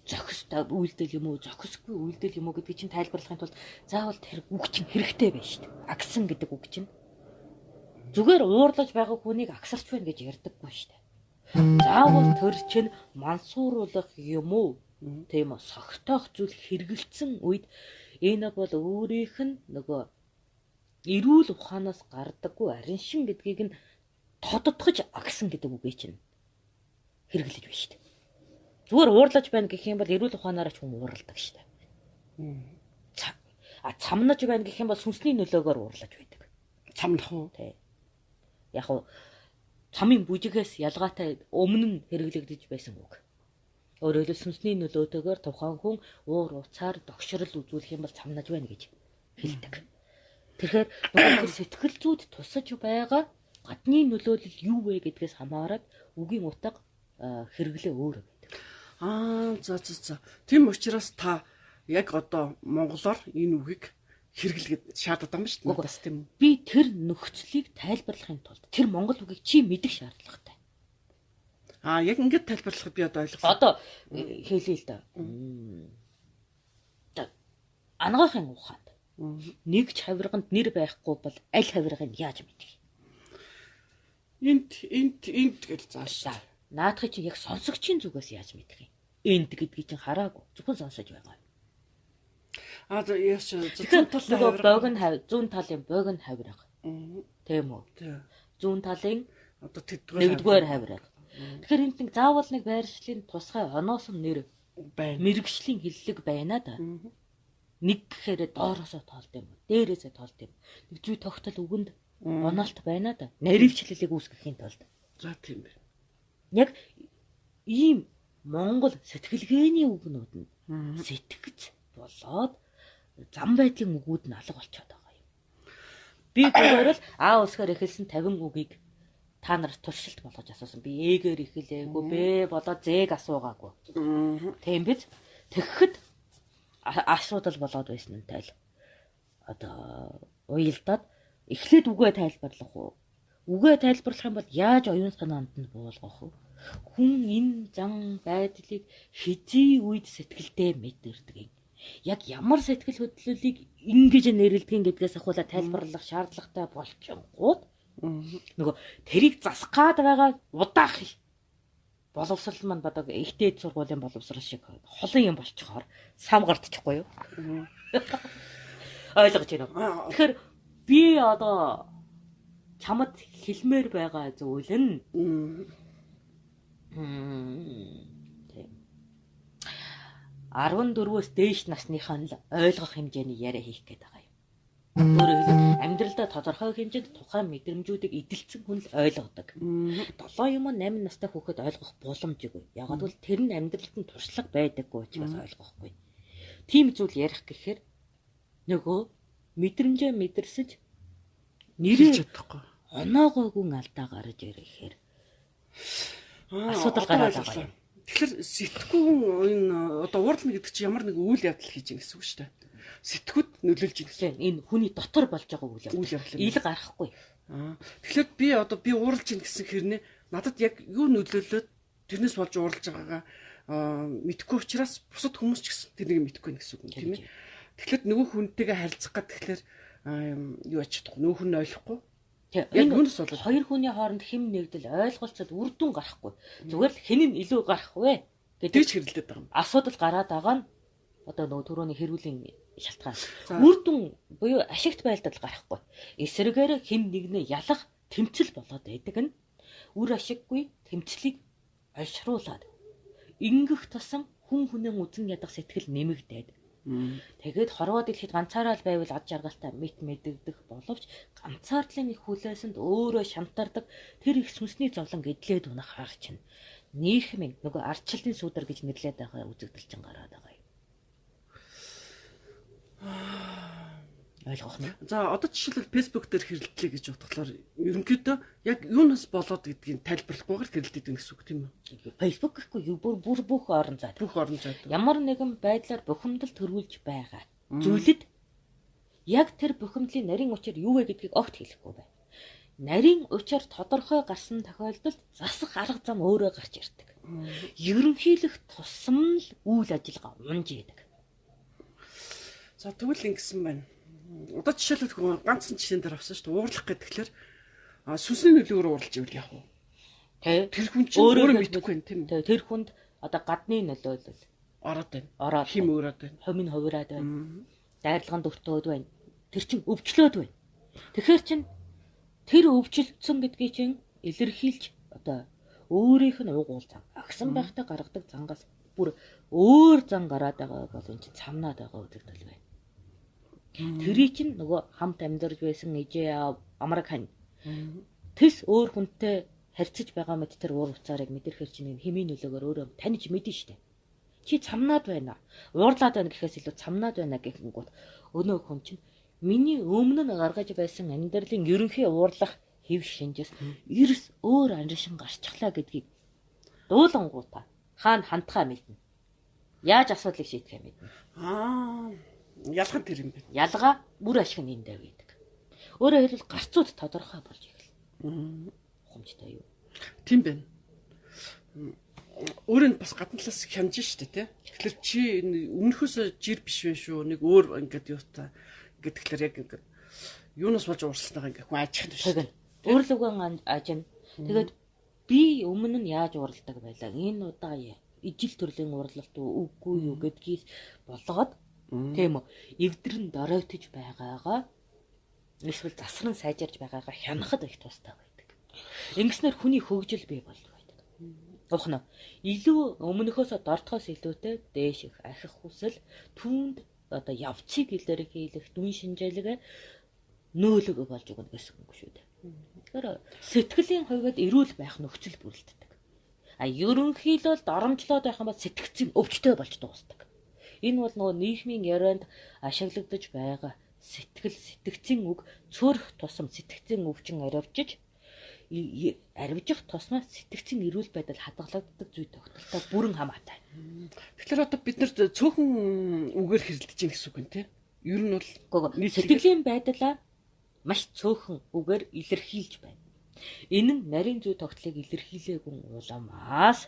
Зохистой үйлдэл юм уу, зохисгүй үйлдэл юм уу гэдгийг чинь тайлбарлахын тулд заавал тэр үг чинь хэрэгтэй байна шүү дээ. Агсан гэдэг үг чинь. Зүгээр уурлаж байгаа хүнийг агсарч байна гэж ярьдаггүй шүү дээ. Заавал тэр чинь мансууруулах юм уу? Тийм үү? Согтоох зүйл хэрэгэлсэн үед энэ бол өөрийнх нь нөгөө эрүүл ухаанаас гардаггүй ариншин гэдгийг нь тодотгож агсан гэдэг үгээ чинь хэрэглэж байна шүү дээ. Зүгээр уурлаж байна гэх юм бол эрүүл ухаанаараа ч хүн уурладаг шүү дээ. Цамнаж байна гэх юм бол сүнсний нөлөөгөөр уурлаж байдаг. Цамнах уу? Тий. Яг уу цамын бүжигээс ялгаатай өмнө нь хэрэглэгдэж байсан үг. Өөрөөр хэлбэл сүнсний нөлөөтэйгээр тухайн хүн уур уцаар догшрол үзүүлэх юм бол цамнаж байна гэж хэлдэг. Тэгэхээр нөгөө сэтгэл зүйд тусаж байгаа гадны нөлөөлөл юу вэ гэдгээс хамаарат үгийн утга хэрэглээ өөр байдаг. За. Тийм учраас та яг одоо монголоор энэ үгийг хэрэглэхэд шаарддаг юм шүү дээ. Бас тийм үү? Би тэр нөхцөлийг тайлбарлахын тулд тэр монгол үгийг чи мэдэх шаардлагатай. Яг ингэж тайлбарлахад би одоо ойлгосон. Одоо хэлээ л да. Анагаахын ухаанд нэг ч хавирганд нэр байхгүй бол аль хавиргыг яаж мэдэх? Энт гэж зааш. Наадхыг чи яг сонсогчийн зүгээс яаж мэдэх юм? Энт гэдгийг чинь хараагүй. Зөвхөн сонсож байгаа. Яаш зүүн талын богино хавирга. Тийм үү? Зүүн талын одоо нэгдүгээр хавирга. Тэгэхээр энд нэг заавал нэг байршлын тусгай оноосон нэр байна. Мэргэжлийн хиллэг байна да. Нэг гэхээр доороосоо тоолд юм. Дээрээсээ тоолд юм. Нэг зүй тогтол үгэнд оноолт байна да. Наривчлалыг үүсгэхийн тулд. За тийм байна. Яг ийм монгол сэтгэлгээний үгнүүд нь сэтгэж болоод зам байдлын үгүүд нь алга болчиход байгаа юм. Би зүгээр л А усгаар эхэлсэн 50 үгийг та нар туршилт болгож асуусан. Би Эгээр эхэлээгүй, Б болоод Зэг асуугаагүй. Тийм биз? Тэгэхэд асуудал болоод байсан нь тайл. Одоо уялдаад эхлээд үгээ тайлбарлах уу? Үгээ тайлбарлах юм бол яаж оюун санаанд нь буулгах вэ? Хүн энэ зан байдлыг хизээ үед сэтгэлдээ мэдэрдэг юм. Яг ямар сэтгэл хөдлөлийг ингэж нэрлэдэг гэдгээс ахуулаад тайлбарлах шаардлагатай болчихгоо. Нөгөө тэрийг засах гад байгаа удаах боловсрал маань бодог ихтэй сургуулийн боловсрал шиг холын юм болчихоор сам гардчихгүй юу? Ойлгож байна уу? Тэгэхээр би одоо чамд хэлмээр байгаа зүйл нь тийм 14-өөс дээш насныхаа л ойлгох хэмжээний яриа хийх гээд байгаа юм. Өөрөөр хэлбэл амьдралдаа тодорхой хэмжээнд тухайн мэдрэмжүүдийг эдэлцэн хүн л ойлгодог. 7 юм уу 8 настай хүүхэд ойлгох боломжгүй. Ягаад гэвэл тэр нь амьдралд нь туршлага байдаггүй учраас ойлгохгүй. Тийм зүйл ярих гэхээр нөгөө мэдрэмжээ мэдэрсэж нэрээ чадахгүй. Оноогоогүй алдаа гарч ирэхээр асуудал гараад байгаа юм. Тэгэхээр сэтгүүн энэ одоо уурлна гэдэг чинь ямар нэг үйл явдал хийж байгаа гэсэн үг шүү дээ. Сэтгүүд нөлөөлж байгаа гэсэн. Энэ хүний дотор болж байгаа үйл явдал. Ил гарахгүй. Тэгэхээр би уурлж ийн гэсэн хэрнээ надад яг юу нөлөөлөөд тэрнээс болж уурлж байгаагаа мэдхгүй учраас бусад хүмүүс ч гэсэн тэрнийг мэдхгүй гэсэн үг юм тийм ээ. Тэгэхээр нөгөө хүнтэйгээ харилцах гад тэгэхээр юу ач чадахгүй нөгөө хүн ойлгохгүй. Яг үүнээс болоод хоёр хүний хооронд хэм нэгдэл ойлголцоод үр дүн гарахгүй. Зүгээр л хэн нь илүү гарах вэ гэдэг ч хэрэлдээд байгаа юм. Асуудал гараад байгаа нь одоо нөгөө түрүүний хэрүүлийн шалтгаан. Үр дүн буюу ашигт байлдал гарахгүй. Эсрэгээр хэн нэгнээ ялах тэмцэл болоод байдаг нь үр ашиггүй тэмцлийг олшруулад ингэх тусам хүн хүнээ үзэн ядах сэтгэл нэмэгдээд тэгээд хорвоо дэлхийд ганцаараа л байвал ад жаргалтай мэд мэдэгдэх боловч ганцаардлын их хүлээсэнд өөрөө шантардаг тэр их сүнсний зовлон эдлээд унах хар чинь нийгмийн нөгөө ардчлалын сүдэр гэж нэрлээд байгаа үзэгдэл чинь гараад байгаа юм. Ойлгох нь. За одоо жишээлбэл Facebook дээр хэрэлдлээ гэж бодглохлоор ерөнхийдөө яг юунаас болоод гэдгийг тайлбарлахгүйгээр хэрэлдээд байна гэсэн үг тийм үү? Facebook гэхгүй юу бүр бүх орон зайд. Бүх орон зайд. Ямар нэгэн байдлаар бухимдал төрүүлж байгаа зүйлэд яг тэр бухимдлын нарийн учир юу вэ гэдгийг огт хэлэхгүй байна. Нарийн учир тодорхой гарсан тохиолдолд засах арга зам өөрөө гарч ирдэг. Ерөнхийлөх тусам л үйл ажиллагаа унж идэг. За тэгвэл ингэсэн байна. Одоо жишээлбэл ганцхан жишээн дээр авсан шүү дээ. Уурлах гэхэлэр сүнсний нөлөөгөөр уурлж ивэл яах вэ? Тэр хүн чинь өөрөө мэдэхгүй юм тийм үү? Тэр хүнд одоо гадны нөлөөлөл ороод байна. Ороод хим өөрөөд байна. Хомин хувираад байна. Дайрлаганд өртөөд байна. Тэр чинь өвчлөөд байна. Тэгэхээр чин тэр өвчлөлтсөн гэдгийг чин илэрхийлж одоо өөрийнх нь уг уул зан агсан байхдаа гаргадаг зангаас бүр өөр зан гараад байгаа бол энэ чин цамнаад байгаа үзэгдэл байна. Тэрий чин нөгөө хамт амьдарч байсан ижээ амраг хань. Тэс өөр хүнтэй харьцаж байгаа мэт тэр уур уцаарыг мэдэрхэр чинь хэмийн нөлөөгөөр өөрөө таних мэдэн штэ. Чи цамнаад байна. Уурлаад байна гэхээс илүү цамнаад байна гэхэнгүүт өнөө хүн чинь миний өмнө нь гаргаж байсан амьдралын ерөнхий уурлах хэв шинжээс эрс өөр анжишин гарчихлаа гэдгийг дуулангуудаа хаана хандхаа мэднэ. Яаж асуудлыг шийдэхээ мэднэ. Ялгаа тэр юм байна. Ялгаа бүр ашиг нь эндээ байдаг. Өөрөөр хэлбэл гарцууд тодорхой болж эхэлнэ. Ухамжтай юу? Тийм байна. Өөрөө бас гадна талаас хянаж штэ тий. Тэгэхээр чи өмнөхөөс жир биш вэ шүү. Нэг өөр ингээд юутай ингээд тэгэхээр яг ингээд юунаас болж уурсснаа ингээд хүн ажих нь шүү. Өөрлөгөө ажина. Тэгээд би өмнө нь яаж уралдаг байлаа. Энэ удаа ижил төрлийн урлалт үгүй юу гэдгийс болгоод тийм үү. Эвдэрн доройтож байгаагаа эсвэл засран сайжирж байгаагаа хянахад их тустай байдаг. Ингэснээр хүний хөгжил бий болдог. Ухна илүү өмнөхөөс дортхоос илүүтэй дээш их ахих хүсэл түүнд одоо явцыг илэрхийлэх дүн шинжлэгээ нөөлөг болж өгнө гэсэн үг шүү дээ. Тэгэхээр сэтгэлийн хувьд эрүүл байх нөхцөл бүрэлддэг. Ерөнхийдөө доромжлоод байх юм бол сэтгцийн өвчтөй болж дуусдаг. Энэ бол нөгөө нийгмийн ярианд ашиглагдаж байгаа сэтгцийн үг цөөрөх тусам сэтгцийн өвчин арвижих тусмаа сэтгцийн эрүүл байдал хадгалагддаг зүй тогтолтой бүрэн хамаатай. Тэгэхээр одоо бид нарт цөөхөн үгээр хэрэлдэж байна гэсэн үг юм тий. Ер нь бол сэтгэлийн байдлаа маш цөөхөн үгээр илэрхийлж байна. Энэ нь нарийн зүй тогтлыг илэрхийлээгүй уламаас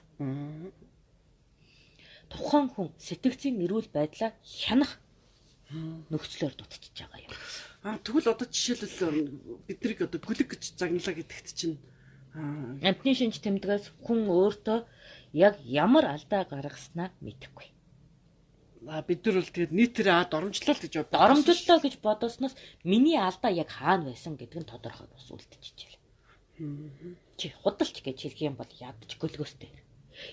тухайн хүн сэтгцийн эрүүл байдлаа хянах нөхцлөөр дутчихж байгаа юм. Тэгвэл одоо жишээлбэл биднийг одоо гүлэг гэж загналаа гэдэгт чинь амтны шинж тэмдгээс хүн өөртөө яг ямар алдаа гаргаснаа мэдэхгүй. Бид нар бол тэгээд нийтээр доромжлоо гэж бодсон. Доромжлоо гэж бодосноос миний алдаа яг хаана байсан гэдэг нь тодорхой бос үлдчихэж байна. Чи худалч гэж хэлэх юм бол ядч гөлгөөстэй.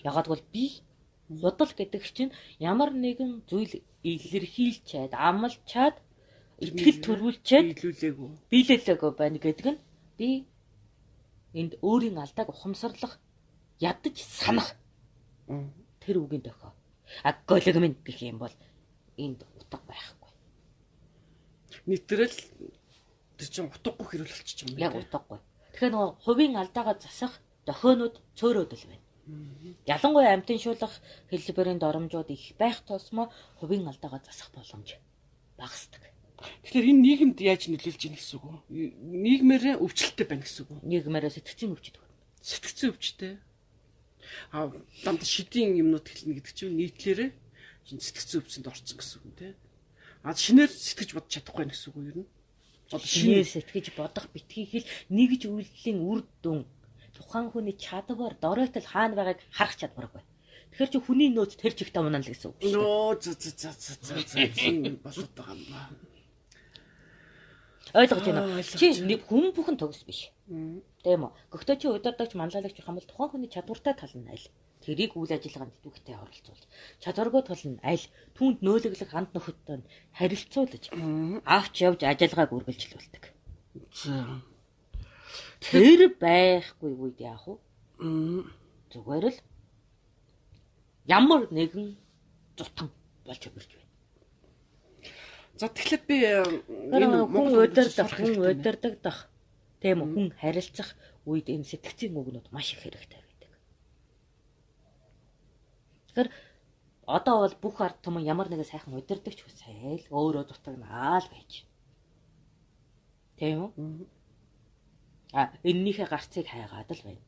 Ягаад бол би худал гэдэг чинь ямар нэгэн зүйл илэрхийлчээд амлчаад итгэл төрүүлчээд биелэлээгүй байна гэдэг нь би энд өөрийн алдааг ухамсарлах ядаж санах тэр үгийн дохио. Гөлгөмн гэх юм бол энд утга байхгүй. Нийтрэл тэр чинь утгагүй хэрүүл болчих юм байна. Яг утгагүй. Тэгэхээр нөгөө хувийн алдаагаа засах дохионууд цөөрөөдөл байна. Ялангуяа амтын шуулах хэлбэрийн доромжууд их байх тусмаа хувийн алдаагаа засах боломж багасдаг. Тэгэхээр энэ нийгэмд яаж нөлөөлж ийн гэсэн үг үү? Нийгмээрээ өвчлөлттэй байна гэсэн үг үү? Нийгмээрээ сэтгцийн өвчтэй байна. Сэтгцийн өвчтэй. Дандаа шидийн юмнууд хэлнэ гэдэг чинь нийтлэрээ сэтгцийн өвчөнд орсон гэсэн үг тий. Шинээр сэтгэж бодож чадахгүй байх гэсэн үг юу юм? Шинээр сэтгэж бодох битгий хэл нэгж үйлдэлийн үр дүн тухайн хүний чадвар доройтол хаана байгааг харах чадваргүй. Тэгэхээр чи хүний нөөц тэр чигтээ унана л гэсэн үг шүү. Болоод байгаа юм байна. Ойлгож байна. Чи хүн бүхэн төгс биш. Тийм үү? Гэхдээ чи удирдагч манлайлагч гэх юм бол тухайн хүний чадвартай тал нь аль? Тэрийг үйл ажиллагаанд идэвхтэй оролцуулж, чадваргүй тал нь аль? Түүнд нөөлөглөх ханд нөхөдтэй харилцуулж, авч явж ажиллагааг үргэлжлүүлдэг. Тэр байхгүй үед яах вэ? Зүгээр л ямар нэгэн зутан болж өгч байна. За тэгэхээр би энэ хүн удирдах тийм үү, хүн харилцах үед энэ сэтгцийн үгнүүд маш их хэрэгтэй байдаг. Тэгэхээр одоо бол бүх ард түмэн ямар нэгэн сайхан удирдахч хүсээл өөрөө дутагнаал байж. Тийм үү? Эннийхээ гарцыг хайгаад л байна.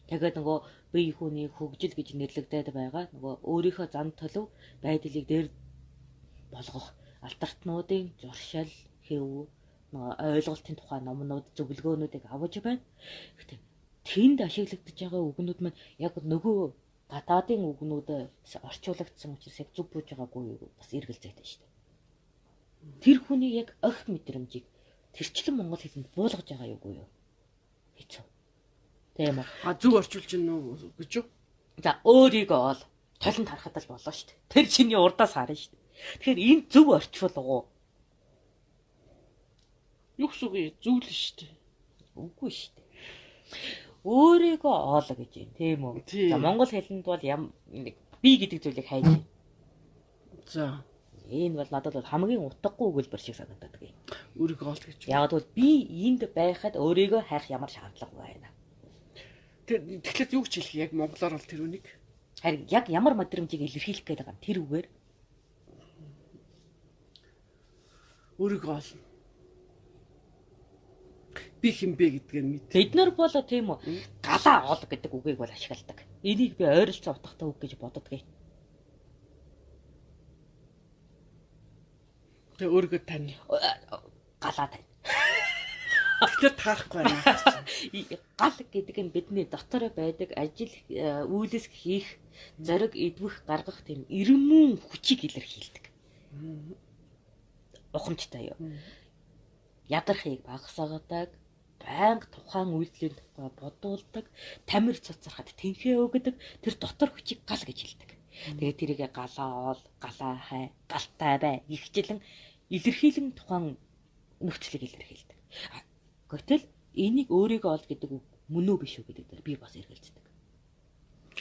Тэгээд нөгөө бие хүний хөгжил гэж нэрлэгдээд байгаа нөгөө өөрийнхөө зан төлөв байдлыг дээр болгох алтартнуудын зуршил, хэв, ойлголтын тухай номнууд, зөвлөгөөнүүдийг авч байна. Гэхдээ тэнд ашиглагдаж байгаа үгнүүд маань яг нөгөө гадаадын үгнүүдээс орчуулагдсан учраас яг зөв бууж байгаагүй юу бас эргэлзээд байна шүү дээ. Тэр хүний яг өх мэдрэмжийг тэрчлэн монгол хэлэнд буулгаж байгаа юугүй юу? Хэцүү. Тийм үү? Зүг орчуулж гин үү гэж юу? За өөрийгөө ол толинд харахад л болоо шүү дээ. Тэр чиний урдаас харна шүү дээ. Тэгэхээр энэ зөв орчуулга уу? Юу гэсэн үг юм? Зүйл шүү дээ. Үгүй шүү дээ. Өөрийгөө оол гэж юм, тийм үү? Тийм. За монгол хэлэнд бол би гэдэг зүйлийг хайж байна. За. Энэ бол надад бол хамгийн утгагүй өгүүлбэр шиг санагдаад байна. Өөрийгөө оол гэж. Яг бол би энд байхад өөрийгөө хайх ямар шаардлага байна. Тэгэхээр юу гэж хэлэх яг монголоор бол тэр үнийг? Харин яг ямар мэдрэмжийг илэрхийлэх гээд байгаа юм тэр үгээр өөрийгөө оол. Би хинбэ гэдгийг мэд. бид нар бол тийм үү галаа оол гэдэг үгийг бол ашигладаг. Энийг би ойролцоо утгатай үг гэж боддоггүй. Тэгээ өөрийгөө тань. Галаа тань. Тэгэхээр таарахгүй байна. Гал гэдэг нь бидний дотор байдаг ажил үйлс хийх, зориг эдвэх, гаргах тийм эрэмүүн хүчийг илэрхийлдэг. Ухамжтай юу? Ядархийг багасгадаг, байнга тухайн үйлдэлийн тухай бодуулдаг, тамир цацрахад тэнхээ өгдөг, тэр дотор хүчийг гал гэж хэлдэг. Тэгээд тэрийгэ галаа оол, галаа хай, галтай бай гихчлэн илэрхийлэн тухайн нөхцөлийг илэрхийлдэг. Гэтэл энийг өөрийгөө ол гэдэг үг мөн үү биш үү гэдэг дээр би бас эргэлздэг.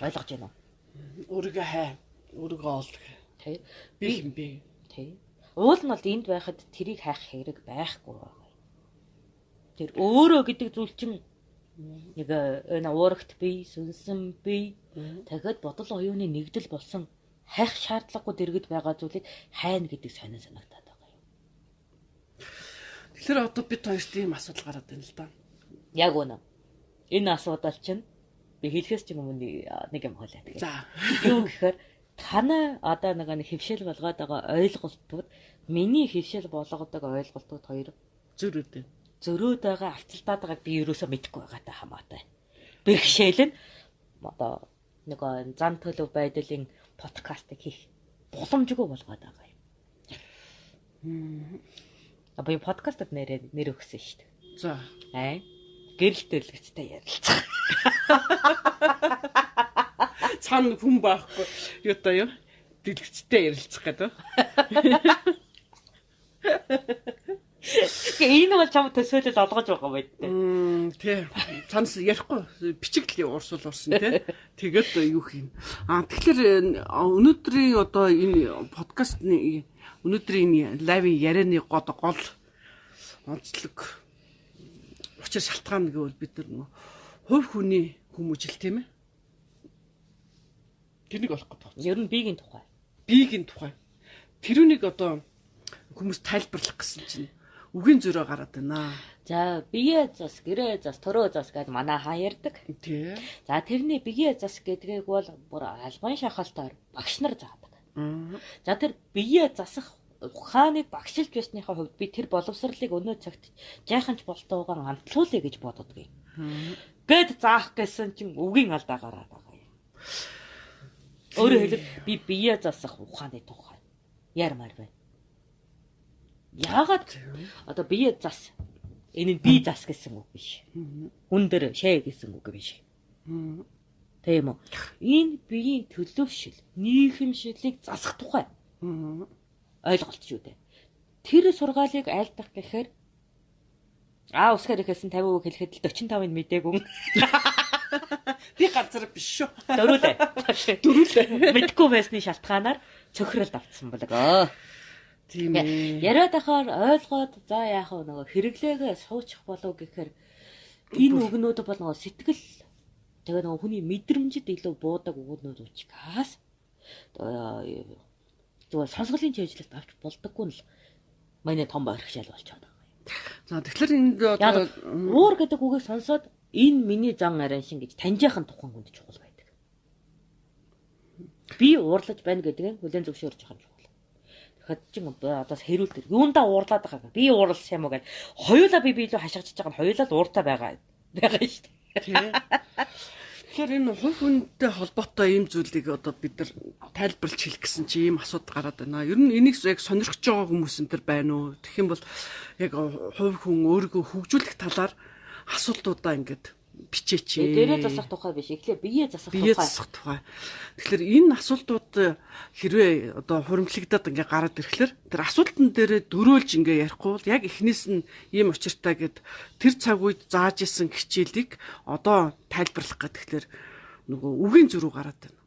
Ойлгож байна уу? Өөрийгөө хай, өөрийгөө оол. Тэ. Би хинбэ? Тэ. Уул нь бол энд байхад тэрийг хайх хэрэг байхгүй байгаа. Тэр өөрөө гэдэг зүйл чинь нэг энэ уурагт бий, сүнсэн бий, тэгэхэд бодол оюуны нэгдэл болсон хайх шаардлагагүй дэргэд байгаа зүйлийг хайна гэдэг сонин санагтаад байгаа юм. Тэгэхээр одоо бид хоёрт ийм асуудал гараад байна л да. Яг үнэ. Энэ асуудал чинь би хэлэхээс ч юм уу нэг юм хоолой. За. Юу гэхээр танай одоо нэг хэвшил болгоод байгаа ойлголтууд миний хэвшил болгодог ойлголтууд хоёр Зөрөөд. зөрөөд байгаа авцалтаад байгааг би ерөөсөө мэдэхгүй байгаатай хамаатай. Бэрхшээл нь одоо нэг зан төлөв байдлын подкастыг хийх боломжгүй болгоод байгаа юм. Би подкастад нэр өгсөн шүү дээ. За. Гэрэл төрөлгөцтэй ярилцах. Цаана хүн байхгүй. Юу та юу? Дэлгэцтэй ярилцах гэдэг. Энэ бол чамд төсөөлөл олгож байгаа байд. Тий. Цаанаас ярихгүй бичигдлийн урсуулсан тий. Тэгээд юу хийн. Тэгэхээр өнөөдрийн одоо энэ подкастны өнөөдрийн лайвын ярианы гол онцлог учир шалтгаан гэвэл бид нар хувь хүний хүмүүжил тийм ээ. Тэрнийг олох гэдэг. Ер нь биеийн тухай. Биеийн тухай. Тэрүнийг одоо хүмүүс тайлбарлах гэсэн чинь үгийн зөрөө гараад байна. За бие зас, гэрээ зас, төрөө зас гэдээ манай хаа ярьдаг. Тий. За тэрний бие зас гэдгийг бол бүр албан шахалтаар багш нар заадаг. За тэр бие засах ухааныг багшилж байсныхаа хувьд би тэр боловсролыг өнөө цагт жайханч болтойгоор амтлуулъя гэж боддоггүй. Гэд заах гэсэн чинь үгийн алдаа гараад байгаа юм. Өөрөөр хэлбэл би бие засах ухааны тухай ярмаар байна. Яагаад одоо бие зас энэ нь би зас гэсэн үг биш. Хүн дээр шээ гэсэн үг биш. Тийм үү? Энэ биеийн төлөвшил, нийгэмшилийг засах тухай. Ойлголт шүү дээ. Тэр сургаалыг айлдах гэхээр усгаар ихэсэн 50% хэлэхэд л 45-ыг мэдээгүй. Би ганцаар биш шүү. Дөрүлээ. Мэдгүй байсны шалтгаанаар цөхрөлд автсан болоо. Тийм ээ. Яриад ахаар ойлгоод за яах вэ нөгөө хэрэглээгээ суучих болов гэхээр энэ үгнүүд бол нөгөө сэтгэл тэгээ нөгөө хүний мэдрэмжид илүү буудаг үгнүүд учраас зүгээр сонсголын чийжлэлт авч болдоггүй нь л манай том барихшаал болж байгаа юм. За тэгэхээр энд одоо уур гэдэг үгийг сонсоод энэ миний зан арай шин гэж таньжаахан тухайн хүнд чухал байдаг. Би уурлаж байна гэдгийг хүлээн зөвшөөрж байгаа юм. Тэгэхээр чинь одоо хэрүүлдэг. Юундаа уурлаад байгаа. Би уурлсан юм уу гэж. Хоёулаа би илүү хашгирч байгаа нь хоёулаа л ууртай байгаа шүү дээ. Тэгэхээр энэ хувь хүнтэй холбоотой ийм зүйлийг одоо бид нар тайлбарлаж хэлэх гэсэн чи ийм асуудал гараад байна. Ер нь энийг яг сонирхож байгаа хүмүүс энэ төр байна уу? Тэгэх юм бол яг хувь хүн өөрийгөө хөгжүүлэх талаар асуултуудаа ингээд бичээч. Дээрээ засах тухай биш. Эхлээ бие засах тухай. Тэгэхээр энэ асуултууд хэрвээ одоо хуримтлагдаад ингээ гараад ирэхлээр тэр асуултан дээрээ дөрөөлж ингээ ярихгүй бол яг эхнээс нь ийм учиртай гэд тэр цаг үед зааж исэн хичээлийг одоо тайлбарлах гэхээр нөгөө үгийн зөрүү гараад байна.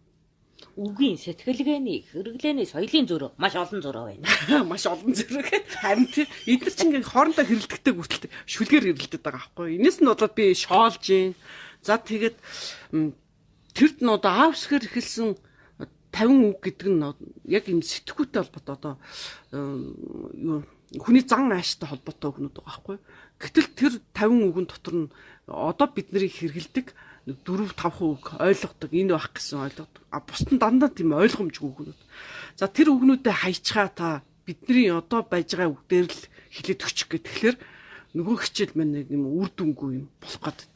Үгийн сэтгэлгээний, хэрэглээний, соёлын зөрүү маш олон зөрүү байна. Маш олон зөрүү. Харин тийм эдгээр чинь ингээ хоорондоо хэрэлдэгтэй хүртэл шүлгээр хэрэлдэт байгаа байхгүй. Энэс нь болоод би шоолж гин. За тэгээд тэрд нь одоо аавсгэр эхэлсэн 50 үг гэдэг нь яг юм сэтгүүтэй холбоотой одоо хүний зан ааштай холбоотой үгнүүд байгаа байхгүй. Гэтэл тэр 50 үгэн дотор нь одоо бидний хэрэгэлдэг 4-5 үг ойлгодог энэ байх гэсэн ойлгодог. Бусд нь дандаа тийм ойлгомжгүй үгнүүд. За тэр үгнүүдэд хайчгаа та бидний одоо байж байгаа үг дээр л хилээд өччих гэх. Тэгэхээр нөгөө хичээл маань нэг юм үр дүнгүй юм болох гэдэг.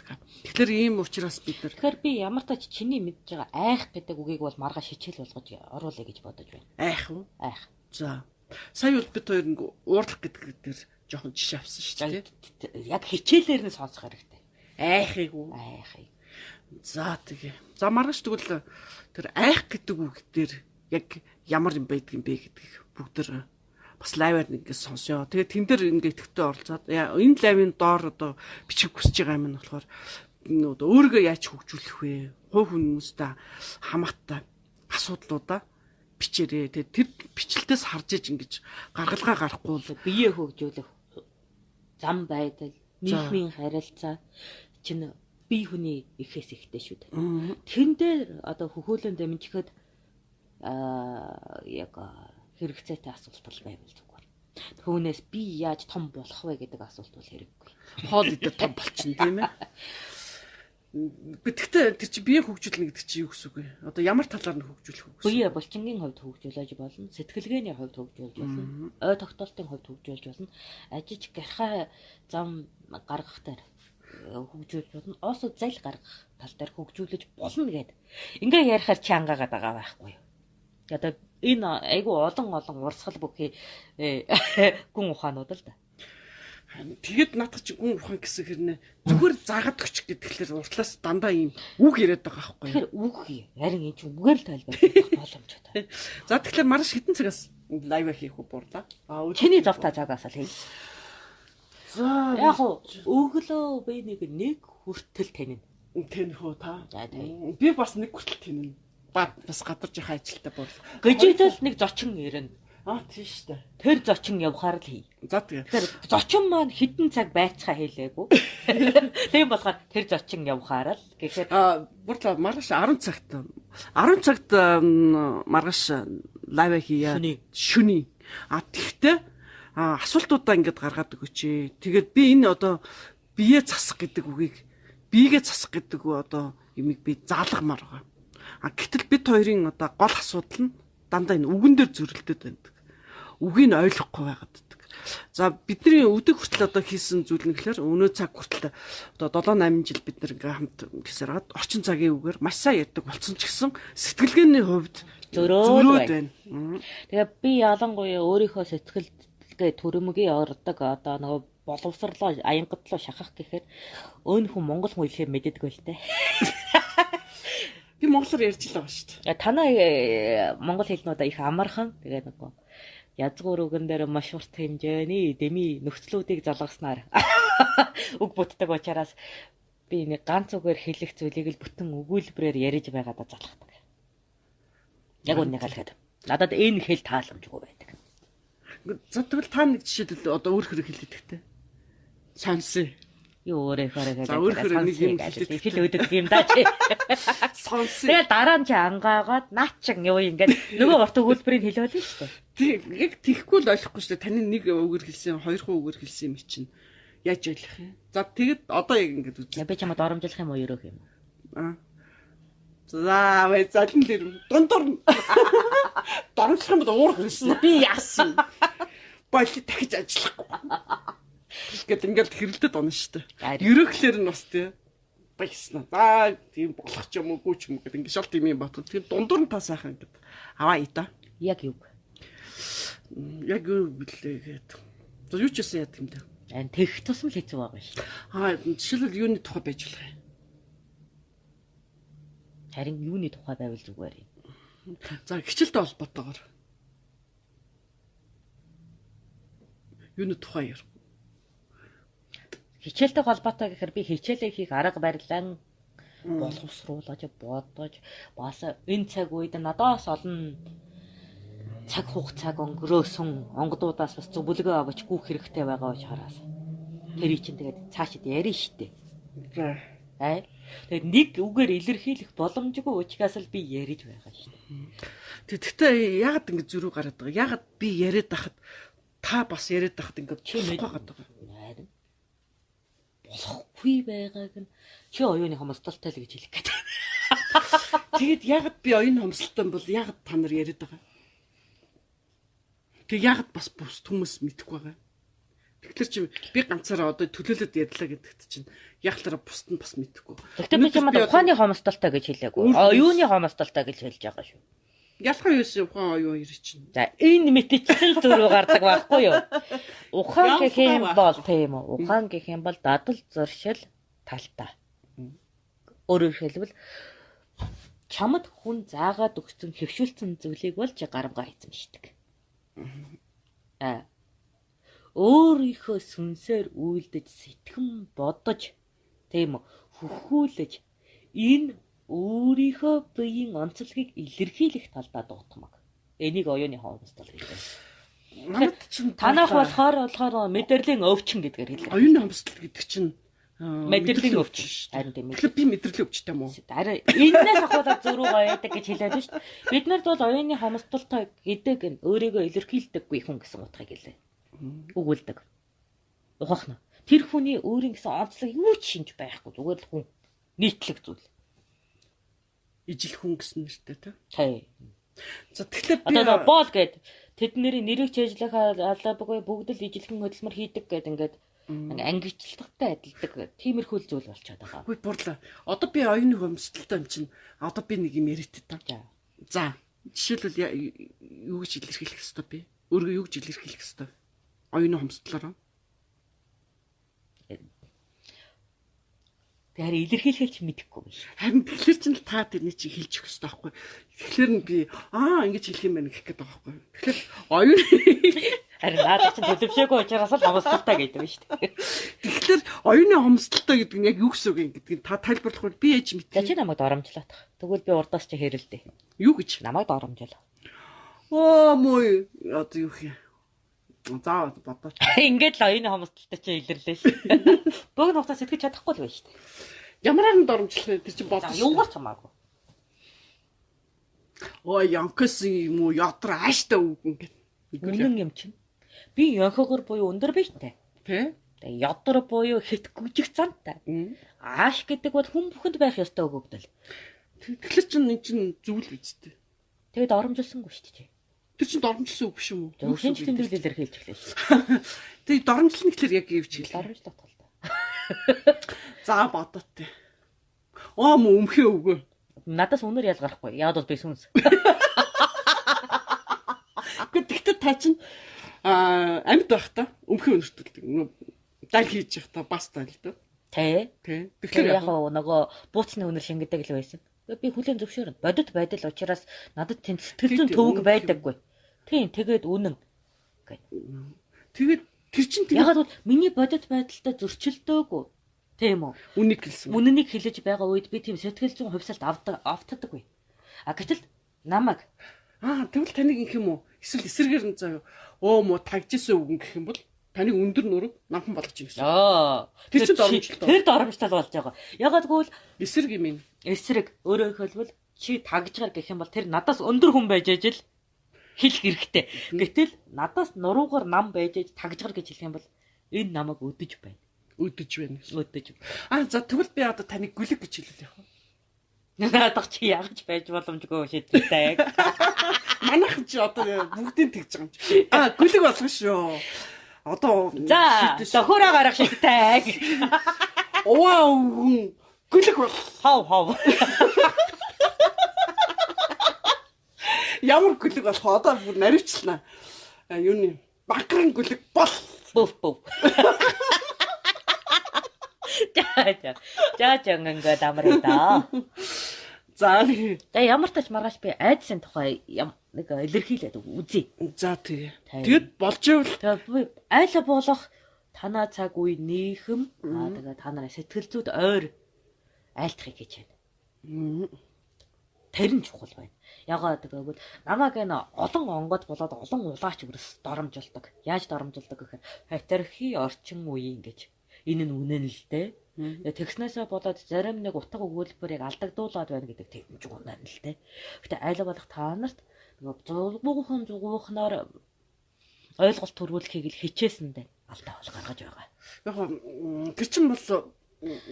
Тэгэхээр ийм учраас бид нар тэгэхээр би ямар тач чиний мэдж байгаа айх гэдэг үгийг бол маргааш хичээл болгож оруулъя гэж бодож байна. Айх уу? Айх. За. Сая бол бид хоёр нэг уурлах гэдэг дээр жоохон жишээ авсан шүү дээ. Яг хичээлээр нь сонсох хэрэгтэй. Айхыг уу? Айхыг. За тэгээ. За маргааш тэгвэл тэр айх гэдэг үг дээр яг ямар юм байдаг юм бэ гэдгийг бүгдээр бас лайваар ингээд сонсё. Тэгээ тэн дээр ингээд идэвхтэй оролцоод энэ лайвын доор одоо бичих хүсэж байгаа юм нь болохоор өөрийгөө яаж хөгжүүлэх вэ? Хувь хүмүүстэй хамаатай асуудлуудаа бичээрэй. Тэгээ тэр бичлэлтээс харж иж ингэж гаргалгаа гарахгүй бол бие хөгжүүлэх зам байдал, нийгмийн харилцаа чинь бие хүний ихээс ихтэй шүү дээ. Тэрэн дээр одоо хөхөөлөн дэмжихэд яг хэрэгцээтэй асуулт бол байвал зүгээр. Түүнээс би яаж том болох вэ гэдэг асуулт бол хэрэггүй. Хоол идэ том болчихно тийм ээ. Гэхдээ тэр чи бие хөгжүүлнэ гэдэг чи юу гэсэн үг вэ? Одоо ямар талаар нь хөгжүүлэх вэ? Бие булчингийн хувьд хөгжүүлж болно, сэтгэлгээний хувьд хөгжүүлж болно, ой тогтоолтын хувьд хөгжүүлж болно, ажиж гарахаа зам гаргах дээр хөгжүүлж болно. Оосо зал гаргах тал дээр хөгжүүлж болно гэд. Ингээ ярихаар чи ангаагаад байгаа байхгүй юу? Одоо энэ айгүй олон урсгал бүхий гүн ухаанууд л да. Тэгэд наадах чи гүн ухаан гэсэн хэрнээ зүгээр заагаад өгч гэдгээр уртлаас дандаа юм үг яриад байгаа байхгүй юу? Тэгэхээр үг харин энэ чинь үгээр л тайлбарлах боломжтой. За тэгэхээр маргааш хэдэн цагаас лайв хийх үү бурлаа? Чиний завтаа цагаас л хий. За яг өглөө би нэг хүртэл тэнэн. Тэнхүү та. Би бас нэг хүртэл тэнэн. Бас гадарч яхаа ажилтаа бол. Гжидэл нэг зочин ирнэ. Тийм шүү дээ. Тэр зочин явахаар л хий. За тэгээ. Тэгэхээр зочин маань хэдэн цаг байцгаа хийлээгүй. Тийм болохоор тэр зочин явахаар л гэхээр бүр маргааш 10 цагт 10 цагт маргааш лайв хийя. Шүний. Тэгтээ асуултуудаа ингээд гаргаад өгөөч. Тэгээд би энэ одоо бие засах гэдэг үгийг биегээ засах гэдэг одоо юмыг би заалгамаар байгаа. Гэтэл бид хоёрын одоо гол асуудал нь дандаа энэ үгэн дээр зөрөлдөд байдаг. Үгийг ойлгохгүй байгаад байдаг. За бидний өдөг хүртэл одоо хийсэн зүйл нь гэхээр өнөө цаг хүртэл одоо 7-8 жил бид нэг хамт гэсээр гад орчин цагийн үгээр маш сайн яддаг болсон ч гэсэн сэтгэлгээний хувьд зөрөөд байна. Тэгээ би ялангуяа өөрийнхөө сэтгэлгээ төрөмгийн ордог одоо нөгөө боловсрлоо аянгадлоо шахах гэхээр өн хүн монгол хүн хэлэхээр мэддэг байл те. Би монголоор ярьж л байгаа шүү дээ. Танай монгол хэлнүүдээ их амархан тэгээ нөгөө язгуур үгэн дээр маш урт хэмжээний дэми нөхцлүүдийг залгаснаар үг бүтдэг учраас би нэг ганц үгээр хэлэх зүйлийг л бүтэн өгүүлбэрээр ярьж байгаадаа залхдаг. Яг үннийг хэлэхэд надад энэ хэл тааламжгүй байдаг. За тэгвэл та нэг жишээлбэл одоо өөр хэрэг хэлээдэгтэй. Сонсъё. Юу өөрөөхөө за өөрөөхөө нэг юм хэл өгдөг юм да чи. Сонсъё. Тэгээ дараа нь чи ангаагаад наачин юу ингээд нөгөө урт өгүүлбэрийг хэлвэл нь шүү дээ. Тэг яг тийхгүй л ойлгохгүй шүү дээ. Таны нэг үгээр хэлсэн, хоёр үгээр хэлсэн юм чинь яаж ойлгох юм? За тэгэд одоо яг ингээд үзье. Би чамд оромжлох юм уу ерөөх юм? За вэ залин дээр дундуур доромжлох юм бол уур хэрсэн. Би яасан. Болит дахиж ажиллахгүй. Гэт ингээд хэрэлдэт онно шүү дээ. Ерөөхлөр нь бас тий. гэсэн. За тийм болох ч юм уугүй ч юм гэдэг ингэ шалт юм бат. Тэр дундуур нь та сайхан гэдэг. Аваа ий та. Яг юу? Яг юу билээ гэдэг. За юу ч яасан яа юм даа. Тэгэх тусам л хэцүү байгаа шүү дээ. Жишээлбэл юуны тухай байж болох юм. Харин юуны тухай байвал зүгээр юм. За хичээлтэй холбоотойгоор. Юуны тухай яар. Хичээлтэй холбоотой гэхээр би хичээлээ хийх арга барилан боловсруулж бодож бас энэ цаг үед надаас олон цаг хугацааг өнгөрөөсөн онгодуудаас бас зөвлөгөө авч гүөх хэрэгтэй байгаа учраас тэр чинь тэгээд цаашид ярина штэ. За. Тэгээд нэг үгээр илэрхийлэх боломжгүй учраас л би ярьж байгаа штэ. Тэгэхдээ ягаад ингэ зөрүү гараад байгаа? Ягаад би яриад байхад та бас яриад байхад ингэ болохгүй байгаа юм. Болохгүй байгааг нь чи оюуны хомсдолтой л гэж хэлэх гээд. Тэгээд ягаад би оюуны хомсдолтой бол ягаад та нар яриад байгаа? Тэг ягаад бас бус хүмүүс мэдэхгүй байгаа. Тэгэхээр чи би ганцаараа одоо төлөөлөд ярьлаа гэдэгт чинь яг талаараа бусд нь бас мэдэхгүй. Гэхдээ би чамд ухааны хомсдолтой гэж хэлээгүй. Оюуны хомсдолтой гэж хэлж байгаа шүү. Ялгаа юусэн ухаан оюун хоёр чинь. За энэ мэтчил зөрүү гардаг байхгүй юу? Ухаан гэх юм бол тийм үү? Ухаан гэх юм бол дадал зуршил талтай. Өөрөөр хэлбэл чамд хүн заагаад өгсөн хэвшүүлсэн зүйлийг бол чи гарамгаа эзэмшдэг. Өөрийнхөө сүнсээр үйлдэж сэтгэн бодож тийм үү хөхүүлж энэ өөрийнхөө биеийн онцлогийг илэрхийлэх талдаа дутмаг. Энийг оюуны хомсдол гэдэг. Манайд чинь танах болохоор мэдрэлийн өвчин гэдгээр хэлээ. Оюуны хомсдол гэдэг чинь мэдрэлийн өвчин. Харин тийм. Тэгэхээр би мэдрэлийн өвчтэй юм уу? Харин энэс ахуулаад зөрүү гоёдаг гэж хэлээд байна шүү дээ. Бид нарт бол оюуны хомсдолтой гэдэг нь өөрийгөө илэрхийлдэггүй хүн гэсэн утгыг хэлээ. Өгүүлдэг. Ухаахна. Тэр хүний өөрийн гэсэн онцлог юу ч шинж байхгүй. Зүгээр л хүн нийтлэг зүйл. Ижил хүн гэсэн нэртэй тий. За тэгэхээр би одоо боол гээд тэдний нэрийг чэжлэх албагүй бүгд л ижилхэн хөдөлмөр хийдэг гэд ингээд ангижлагтай адилдаг тиймэрхүү зүйл болчиход байгаа. Хөөе бурлаа. Одоо би оюуны хомсдолтой юм чинь одоо би нэг юм яриад та. За жишээлбэл юу гэж илэрхийлэх ёстой би? Өөрөө юу гэж илэрхийлэх ёстой? Оюуны хомсдлороо. Тэгэхээр илэрхийлэх ч мэдэхгүй биш. Харин тэгэхээр чинь та тэрний чинь хэлж өгөх ёстой байхгүй. Тэгэхээр нь би ингэж хэлэх юм байна гэх гээд байгаа байхгүй. Тэгэхээр оюун харин наадах чинь төлөвшөөгүй учраас л хомсдолтой гэдэг нь шүү дээ. Тэгэхээр оюуны хомсдолтой гэдэг нь яг юу гэсэн үг юм гэдгийг та тайлбарлахгүй би ээж мэдээ. Чи намайг доромжлаад. Тэгвэл би урдаас чи хэрэлдэ. Юу гэж? Намайг доромжлоо. Мой одоо юу юм. За бодоо. Ингээд л оюуны хомсдолтой чи илэрлээ шүү. Богино хугацаа сэтгэж чадахгүй л байна шүү дээ. Ямараар нь доромжлоо тэр чинь бодоо. Юугаар ч хамаагүй. Янкас юм уу ядра ааштай үг ингээд. Үнэн юм чинь. Би янхагор буюу өндөр биштэй. Тэ? Тэгээ ядра буюу хит гүжих цантай. Ааш гэдэг бол хүн бүхэнд байх ёстой өгөгдөл. Тэгэхээр чинь энэ чинь зөвл үсттэй. Тэгээд доромжилсангүй шүү дээ. Тэр чинь доромжилсан үг биш юм уу? Шинж тэмдэглэл илэрхийлж эхлэв шүү. Тэгээд доромжилна гэхэлэр яг юу ч хэлээ. Доромжлох талтай. За бодоо тэ. Муу өмхөө өгөө. Надаас өнөр ялгарахгүй. Яад бол би сүнс. Гэхдээ та чинь амьд байх та өмхөө өнөртөлдөг. Дал хийж явах та бас таа л дөө. Тэ. Тэгэхээр яг нөгөө бууцны өнөр шингэдэг л байсан. Би хүлэн зөвшөөрнө. Бодит байдал учраас надад тэнд сэтгэл зүйн төвөг байдаггүй. Тийм тэгээд үнэн. Тэгээд тэр чинь ягаад бол миний бодит байдалтай зөрчилдөөгүй. Тийм үү? Үнийг хэлсэн. Үнэнийг хэлж байгаа үед би тийм сэтгэл зүйн хувьсалт автдаггүй. Гэтэл намайг тэгвэл таныг ингэх юм уу? Эсвэл эсрэгээр нь заяа. Муу тагжсэн үг гэх юм бол таныг өндөр нураг намхан болгож юм гэсэн. Тэр чинь доромжлолтой. Тэр доромжлол болж байгаа. Ягаад гэвэл эсрэг юм ин. Эсрэг өөрөөр хэлбэл чи тагжгаар гэх юм бол тэр надаас өндөр хүн байж ажил хэлэх хэрэгтэй. Гэтэл надаас нуруугаар нам байж аж тагжгаар гэж хэлэх юм бол энэ намайг өдөж байна. Өдөж байна. Өдөж. За тэгвэл би одоо таныг гүлэг гэж хэлээ яах вэ? Надад чи яагч байж боломжгүй шийдэлтэй. Манайх чи одоо бүгдийг тэгж байгаа юм чи. Гүлэг болгоно шүү. Одоо за тохороо гарах шигтэй. Хүн Гүлэг бол хов. ямар гүлэг болох одоо бүр наривчлаа. Юуны банкрын гүлэг бол Бөв. За ингээд амраа. За ямар тач маргааш би айдсын тухай нэг илэрхийлээд үзье. за тэгээд болж ивэл Тэгээд айла болох танаа цаг үе нийхэм тэгээд та нарын сэтгэл зүйд ойр айлтхыг хийж байна. Тэр нь чухал байна. Ягаад гэвэл намайг энэ олон онгод болоод олон улаач өрс доромжилдог. Яаж доромжилдог гэхээр хатархи орчин үеийн гэж. Энэ нь үнэн л дээ. Тэгснээсээ болоод зарим нэг утга өгүүлбэрийг алдагдуулаад байна гэдэг тэгмж үнэн л дээ. Гэтэ айла болох та нарт зугуухнаар ойлголт төрүүлэхийг л хичээсэндээ алдаа бол гаргаж байгаа. Яг гэр чин бол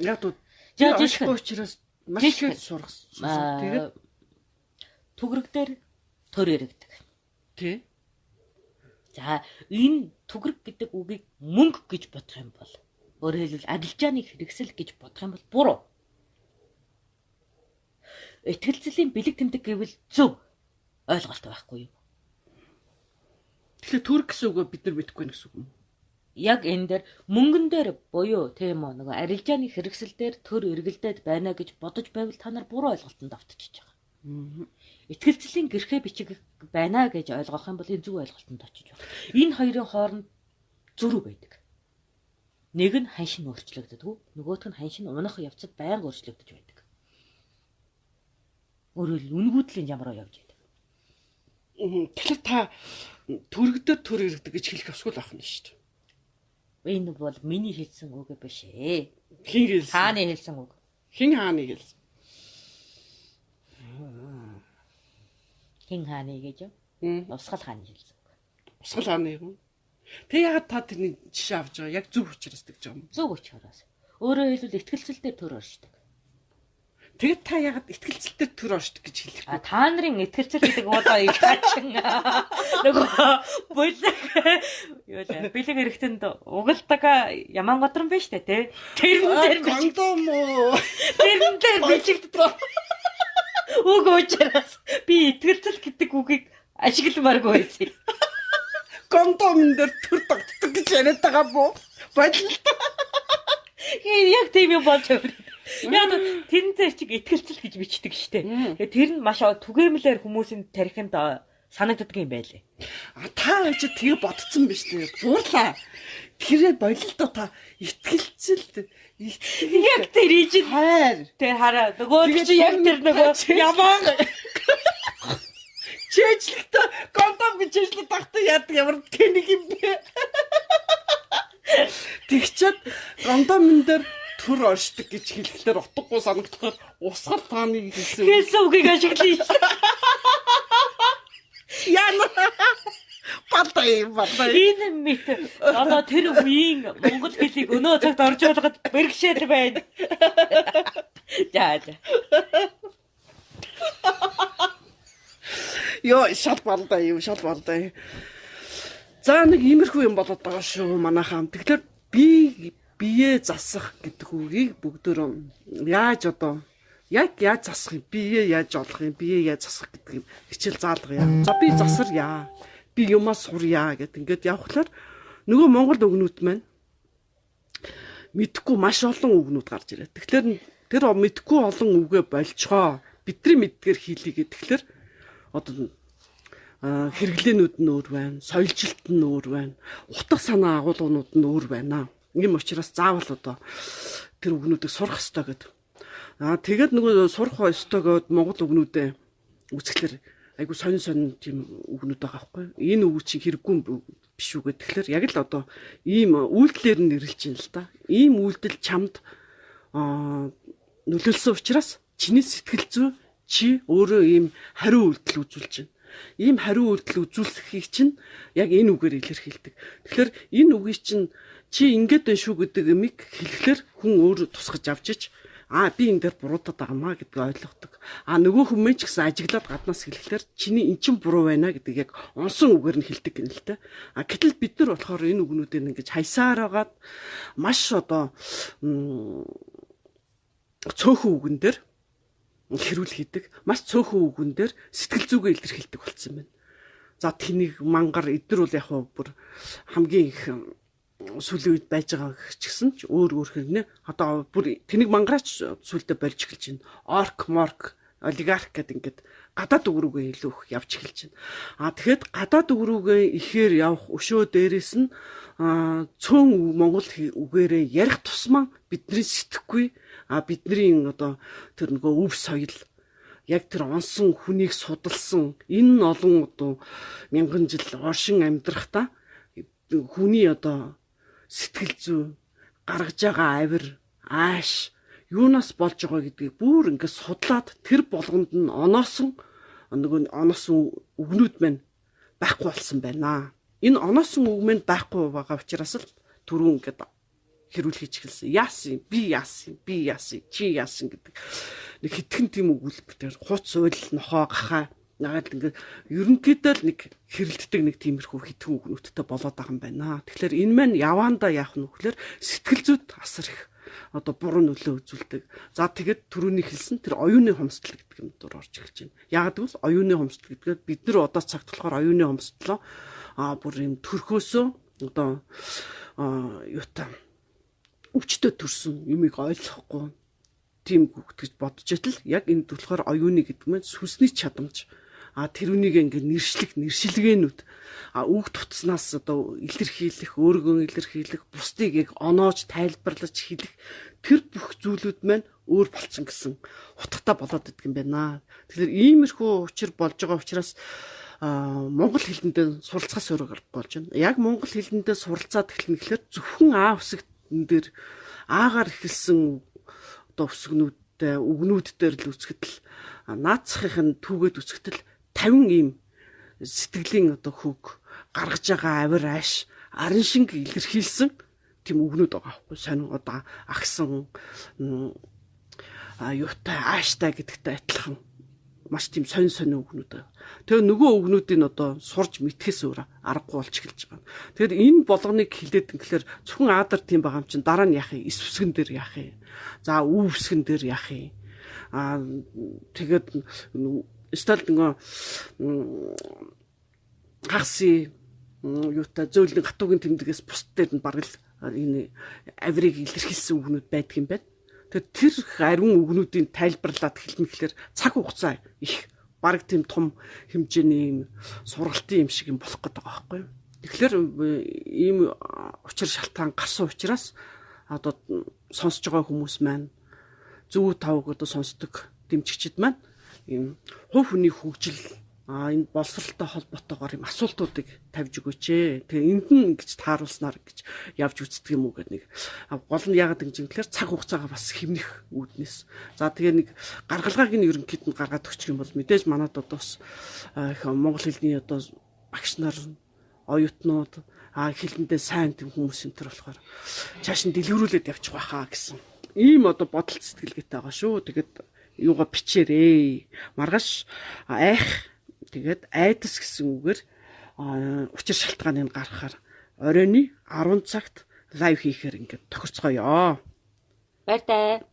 яг жижиг учраас маш их сурах. Тэгээд түгрэг дээр төр иргэдэг. Тий. За энэ түгрэг гэдэг үгийг мөнгө гэж бодох юм бол өөрөөр хэлбэл арилжааны хэрэгсэл гэж бодох юм бол буруу. Итгэлцлийн бэлэг тэмдэг гэвэл зөв ойлголт байхгүй юу? Тэгэхээр түр гэсэн үгөө бид нар мэдэхгүй байх гэсэн үг юм. Яг энэ дээр мөнгөн дээр буюу тийм үү нөгөө арилжааны хэрэгсэл дээр төр эргэлдээд байна гэж бодож байвал та нар буруу ойлголтод автчихж байгаа. Итгэлцлийн гэрхээ бичиг байна гэж ойлгох юм бол энэ зөв ойлголтод очиж байна. Энэ хоёрын хооронд зөрүү байдаг. Нэг нь ханшин өөрчлөгддөг, нөгөөх нь ханшин унах явцад байнга өөрчлөгдөж байдаг. Өөрөөр үнгүүтлийн ямар явж байдаг. Тэгэхээр та төрөгдөр төр иргэдэг гэж хэлэх ёсгүй л ахна шүү дээ. Энэ бол миний хэлсэн үг биш ээ. Хин хэлсэн? Хааны хэлсэн үг. Хин хааны хэлсэн? Хин хааны гэж юу? Усгал хааны хэлсэн үг. Усгал хааны юм. Тэг яагаад та тэрний жишээ авч байгаа? Яг зөв учраас тэгж байгаа юм. Зөв учраас. Өөрөөр хэлбэл итгэлцэл дээр төр оршдог. Тэгээд та яагаад итгэлцэл дээр төр оршдог гэж хэлэх вэ? Та нарын итгэлцэл гэдэг удаа их хачин нөгөө бэлэг эрэхтэнд угалдаг яман готрон байж тээ тий. Тэрэн дээр кондом уу? Тэрэн дээр бичигддэг. Уг учраас би итгэлцэл гэдэг үгийг ашигламааргүй байсан. Кондомн дээр төр тогтдог гэж яриад байгаа бо. Бодлоо. Яг тийм юм болж байна. Яг тэрнтэй чиг итгэлцэл гэж бичдэг штэ. Тэгээ тэр нь маш түгээмлэр хүмүүсийн тарихынд санагддаг юм байлээ. Та ч тэгээ бодцсон биз дээ. Буурлаа. Тэрээ болилдоо та итгэлцэл яг тэр ижил хайр. Тэр хараа нөгөө чи яг тэр нөгөө ямаа чэжлэгтэй кондом гэж чэжлээд тахта яадаг ямар тэнэг юм бэ? Тэгчээд кондомн дээр төр оршдог гэж хэлэхлээр утгагүй санагдахаар усгал тааны хэлсэн. Хэлсэн үгийг ашиглая. Яна Батай. Энэ мэт одоо тэр үеийн монгол хэлийг өнөө цагт оржуулахад бэрхшээл байна. За. Йоо, шал балдай. За нэг иймэрхүү юм болоод байгаа шүү манайхаа. Тэгэхээр бие засах гэдэг үгийг бүгдөө яаж одоо яаж засах юм? Бие яаж олох юм? Бие яаж засах гэдэг юм хичээл заалгая. За би засарья. Би юмас сурья гэдэг ингээд явхлаар нөгөө монгол өгнүүд маань мэдхгүй маш олон үгнүүд гарч ирээд. Тэгэхээр тэр мэдхгүй олон үгээ болцгоо. Бидний мэдгээр хийлий гэхээр одоо хэрэглээнүүд нь өөр байна, соёлжилт нь өөр байна, утга санаа агуулгууд нь өөр байна. Ийм учраас заавал одоо тэр үгнүүдийг сурах ёстой гэдэг. Тэгээд нөгөө сурах ёстой гэд монгол үгнүүдээ үзэхлээр айгу сонин тийм үгнүүд байгаа байхгүй. Энэ үг чинь хэрэггүй биш үү гэхээр яг л одоо ийм үйлдэлээр нь нэрлэж байна л да. Ийм үйлдэл чамд нөлөөлсөн учраас чиний сэтгэл зүй чи өөрөө ийм хариу үйлдэл үзүүлж байна. Ийм хариу үйлдэл үзүүлэхийг чинь яг энэ үгээр илэрхийлдэг. Тэгэхээр энэ үгийг чинь чи ингээд байна шүү гэдэг юмыг хэлэхлээр хүн өөрөө тусгаж авч ич би энэ дээр буруудаад байгаамаа гэдгийг ойлгодог. Нөгөө хүмүүс ч гэсэн ажиглаад гаднаас хэлэхлээр чиний эн чинь буруу байна гэдгийг яг онсон үгээр нь хэлдэг гэнэ л тэ. Гэтэл бид нар болохоор энэ үгнүүдийг ингэж хайсаар хагаад маш одоо цөөхөн үгэн дээр хэрүүл хийдэг. Маш цөөхөн үгэн дээр сэтгэл зүгээ илэрхийлдэг болсон байна. За тэнийг мангар эдгээр бол яг бүр хамгийн их сүүлийн үед байж байгаа ч гэсэн ч өөр хэрнээ одоо бүр тэнийг мангаач сүлдээ болж эхэлж байна. Орк, морк, олигарх гэдэг ингээд гадаад үг рүүгээ илүү их явж эхэлж байна. Тэгэхэд гадаад үг рүүгээ ихээр явах өшөө дээрээс нь цөөн монгол үгээрээ ярих тусмаа бидний сэтгэхгүй бидний одоо тэр нөгөө өв соёл яг тэр онсон хүнийг судалсан энэ олон одоо мянган жил оршин амьдрахта хүний одоо сэтгэл зүй гаргаж байгаа авир ааш юунаас болж байгаа гэдгийг бүр ингээд судлаад тэр болгонд нь оноосон үгнүүд маань байхгүй болсон байна. Энэ оноосон үг маань байхгүй байгаа учраас л түрүүн ингээд хэрүүл хийж эхэлсэн. Яасан, би яасан, чи яасан гэдэг нэг хитгэн тийм өгүүлбэр хуц уйл нохоо гахаа нагаад ингээд ерөнхийдөө л нэг хэрэлддэг нэг тиймэрхүү хитгэн үгнүүдтэй болоод байгаа юм байна. Тэгэхээр энэ маань яваандаа яах нь вөхлөөр сэтгэл зүйд асар их одоо буруу нөлөө үзүүлдэг. За тэгээд түрүүний хэлсэн тэр оюуны хомсдол гэдэг юм дор орж эхэлж байна. Яг гэвэл оюуны хомсдол гэдгээр бид нар одоо цагт болохоор оюуны хомсдлоо бүр юм төрхөөсөө одоо юутай өвчтөд төрсөн юмыг ойлгохгүй тийм гэж бодож итэл яг энэ болохоор оюуны гэдэг нь сүнсний чадамж тэрүүнийг ингээд нэршилгээнүүд үг тутснаас одоо илэрхийлэх, өөргөө илэрхийлэх, бусдыг яг оноож тайлбарлаж хэлэх тэр бүх зүйлүүд маань өөр болцсон гэсэн утгатай болоод идэх юм байна. Тэгэхээр иймэрхүү учир болж байгаа учраас монгол хэлэндээ суралцахаас өөр болж байна. Яг монгол хэлэндээ суралцаад эхлэх гэхээр зөвхөн үсэгтэн дээр аагаар эхэлсэн одоо үсгнүүдтэй үгнүүд дээр л үсгэт л наацхийн түүгээд үсгэтэл 50 ийм сэтгэлийн одоо хөг гаргаж байгаа авир ааш арын шиг илэрхийлсэн тийм үгнүүд байгаа байхгүй сонин одоо агсан юутай ааштай гэдэгтэй адилхан маш тийм сонин үгнүүд. Тэгээ нөгөө үгнүүдийг одоо сурж мэдхээс өөр аргагүй болж эхэлж байгаа. Тэгэхээр энэ болгоныг хилээд ингээр зөвхөн аадар тийм байгаа юм чинь дараа нь яах юм? Эс үсгэн дээр яах юм? За үв үсгэн дээр яах юм? Тэгээд стал нөгөө хаси юутай зөөлөн хатуугийн тэмдгээс бусд дээр нь бараг л энэ авирыг илэрхийлсэн үгнүүд байдаг юм байна. Тэр ариун үгнүүдийн тайлбарлаад хэлнэ гэхээр цаг хугацаа их бараг тийм том хэмжээний сургалтын юм шиг юм болох гэдэг байгаа байхгүй юу. Тэгэхээр ийм учир шалтгаан гарсан учраас одоо сонсож байгаа хүмүүс маань зөв тавг одоо сонсдог дэмжигчид маань ийм хувь хүний хөгжил энэ боловсралтай холбоотойгоор юм асуултуудыг тавьж өгөөч. Тэгээ энд нь ингэж тааруулснаар гэж явж үздэг юм уу гэдэг нэг гол нь яагаад гэж юм гэхээр цаг хугацаагаа бас хэмнэх үүднээс. За тэгээ нэг гаргалгааг нь ерөнхийд нь гаргаад өгчих юм бол мэдээж манад одоо бас монгол хэлний одоо багш нар оюутнууд хэлэндээ сайн тийм хүмүүс энэ төр болохоор цааш нь дэлгэрүүлээд явчих байхаа гэсэн. Ийм одоо бодол сэтгэлгээтэй байгаа шүү. Тэгээд юугаа бичээрээ. Маргааш айх тэгээд айдас гэсэн үгээр учир шалтгааныг гаргахаар оройны 10 цагт лайв хийхээр ингээд тохирцгоё. Баяртай.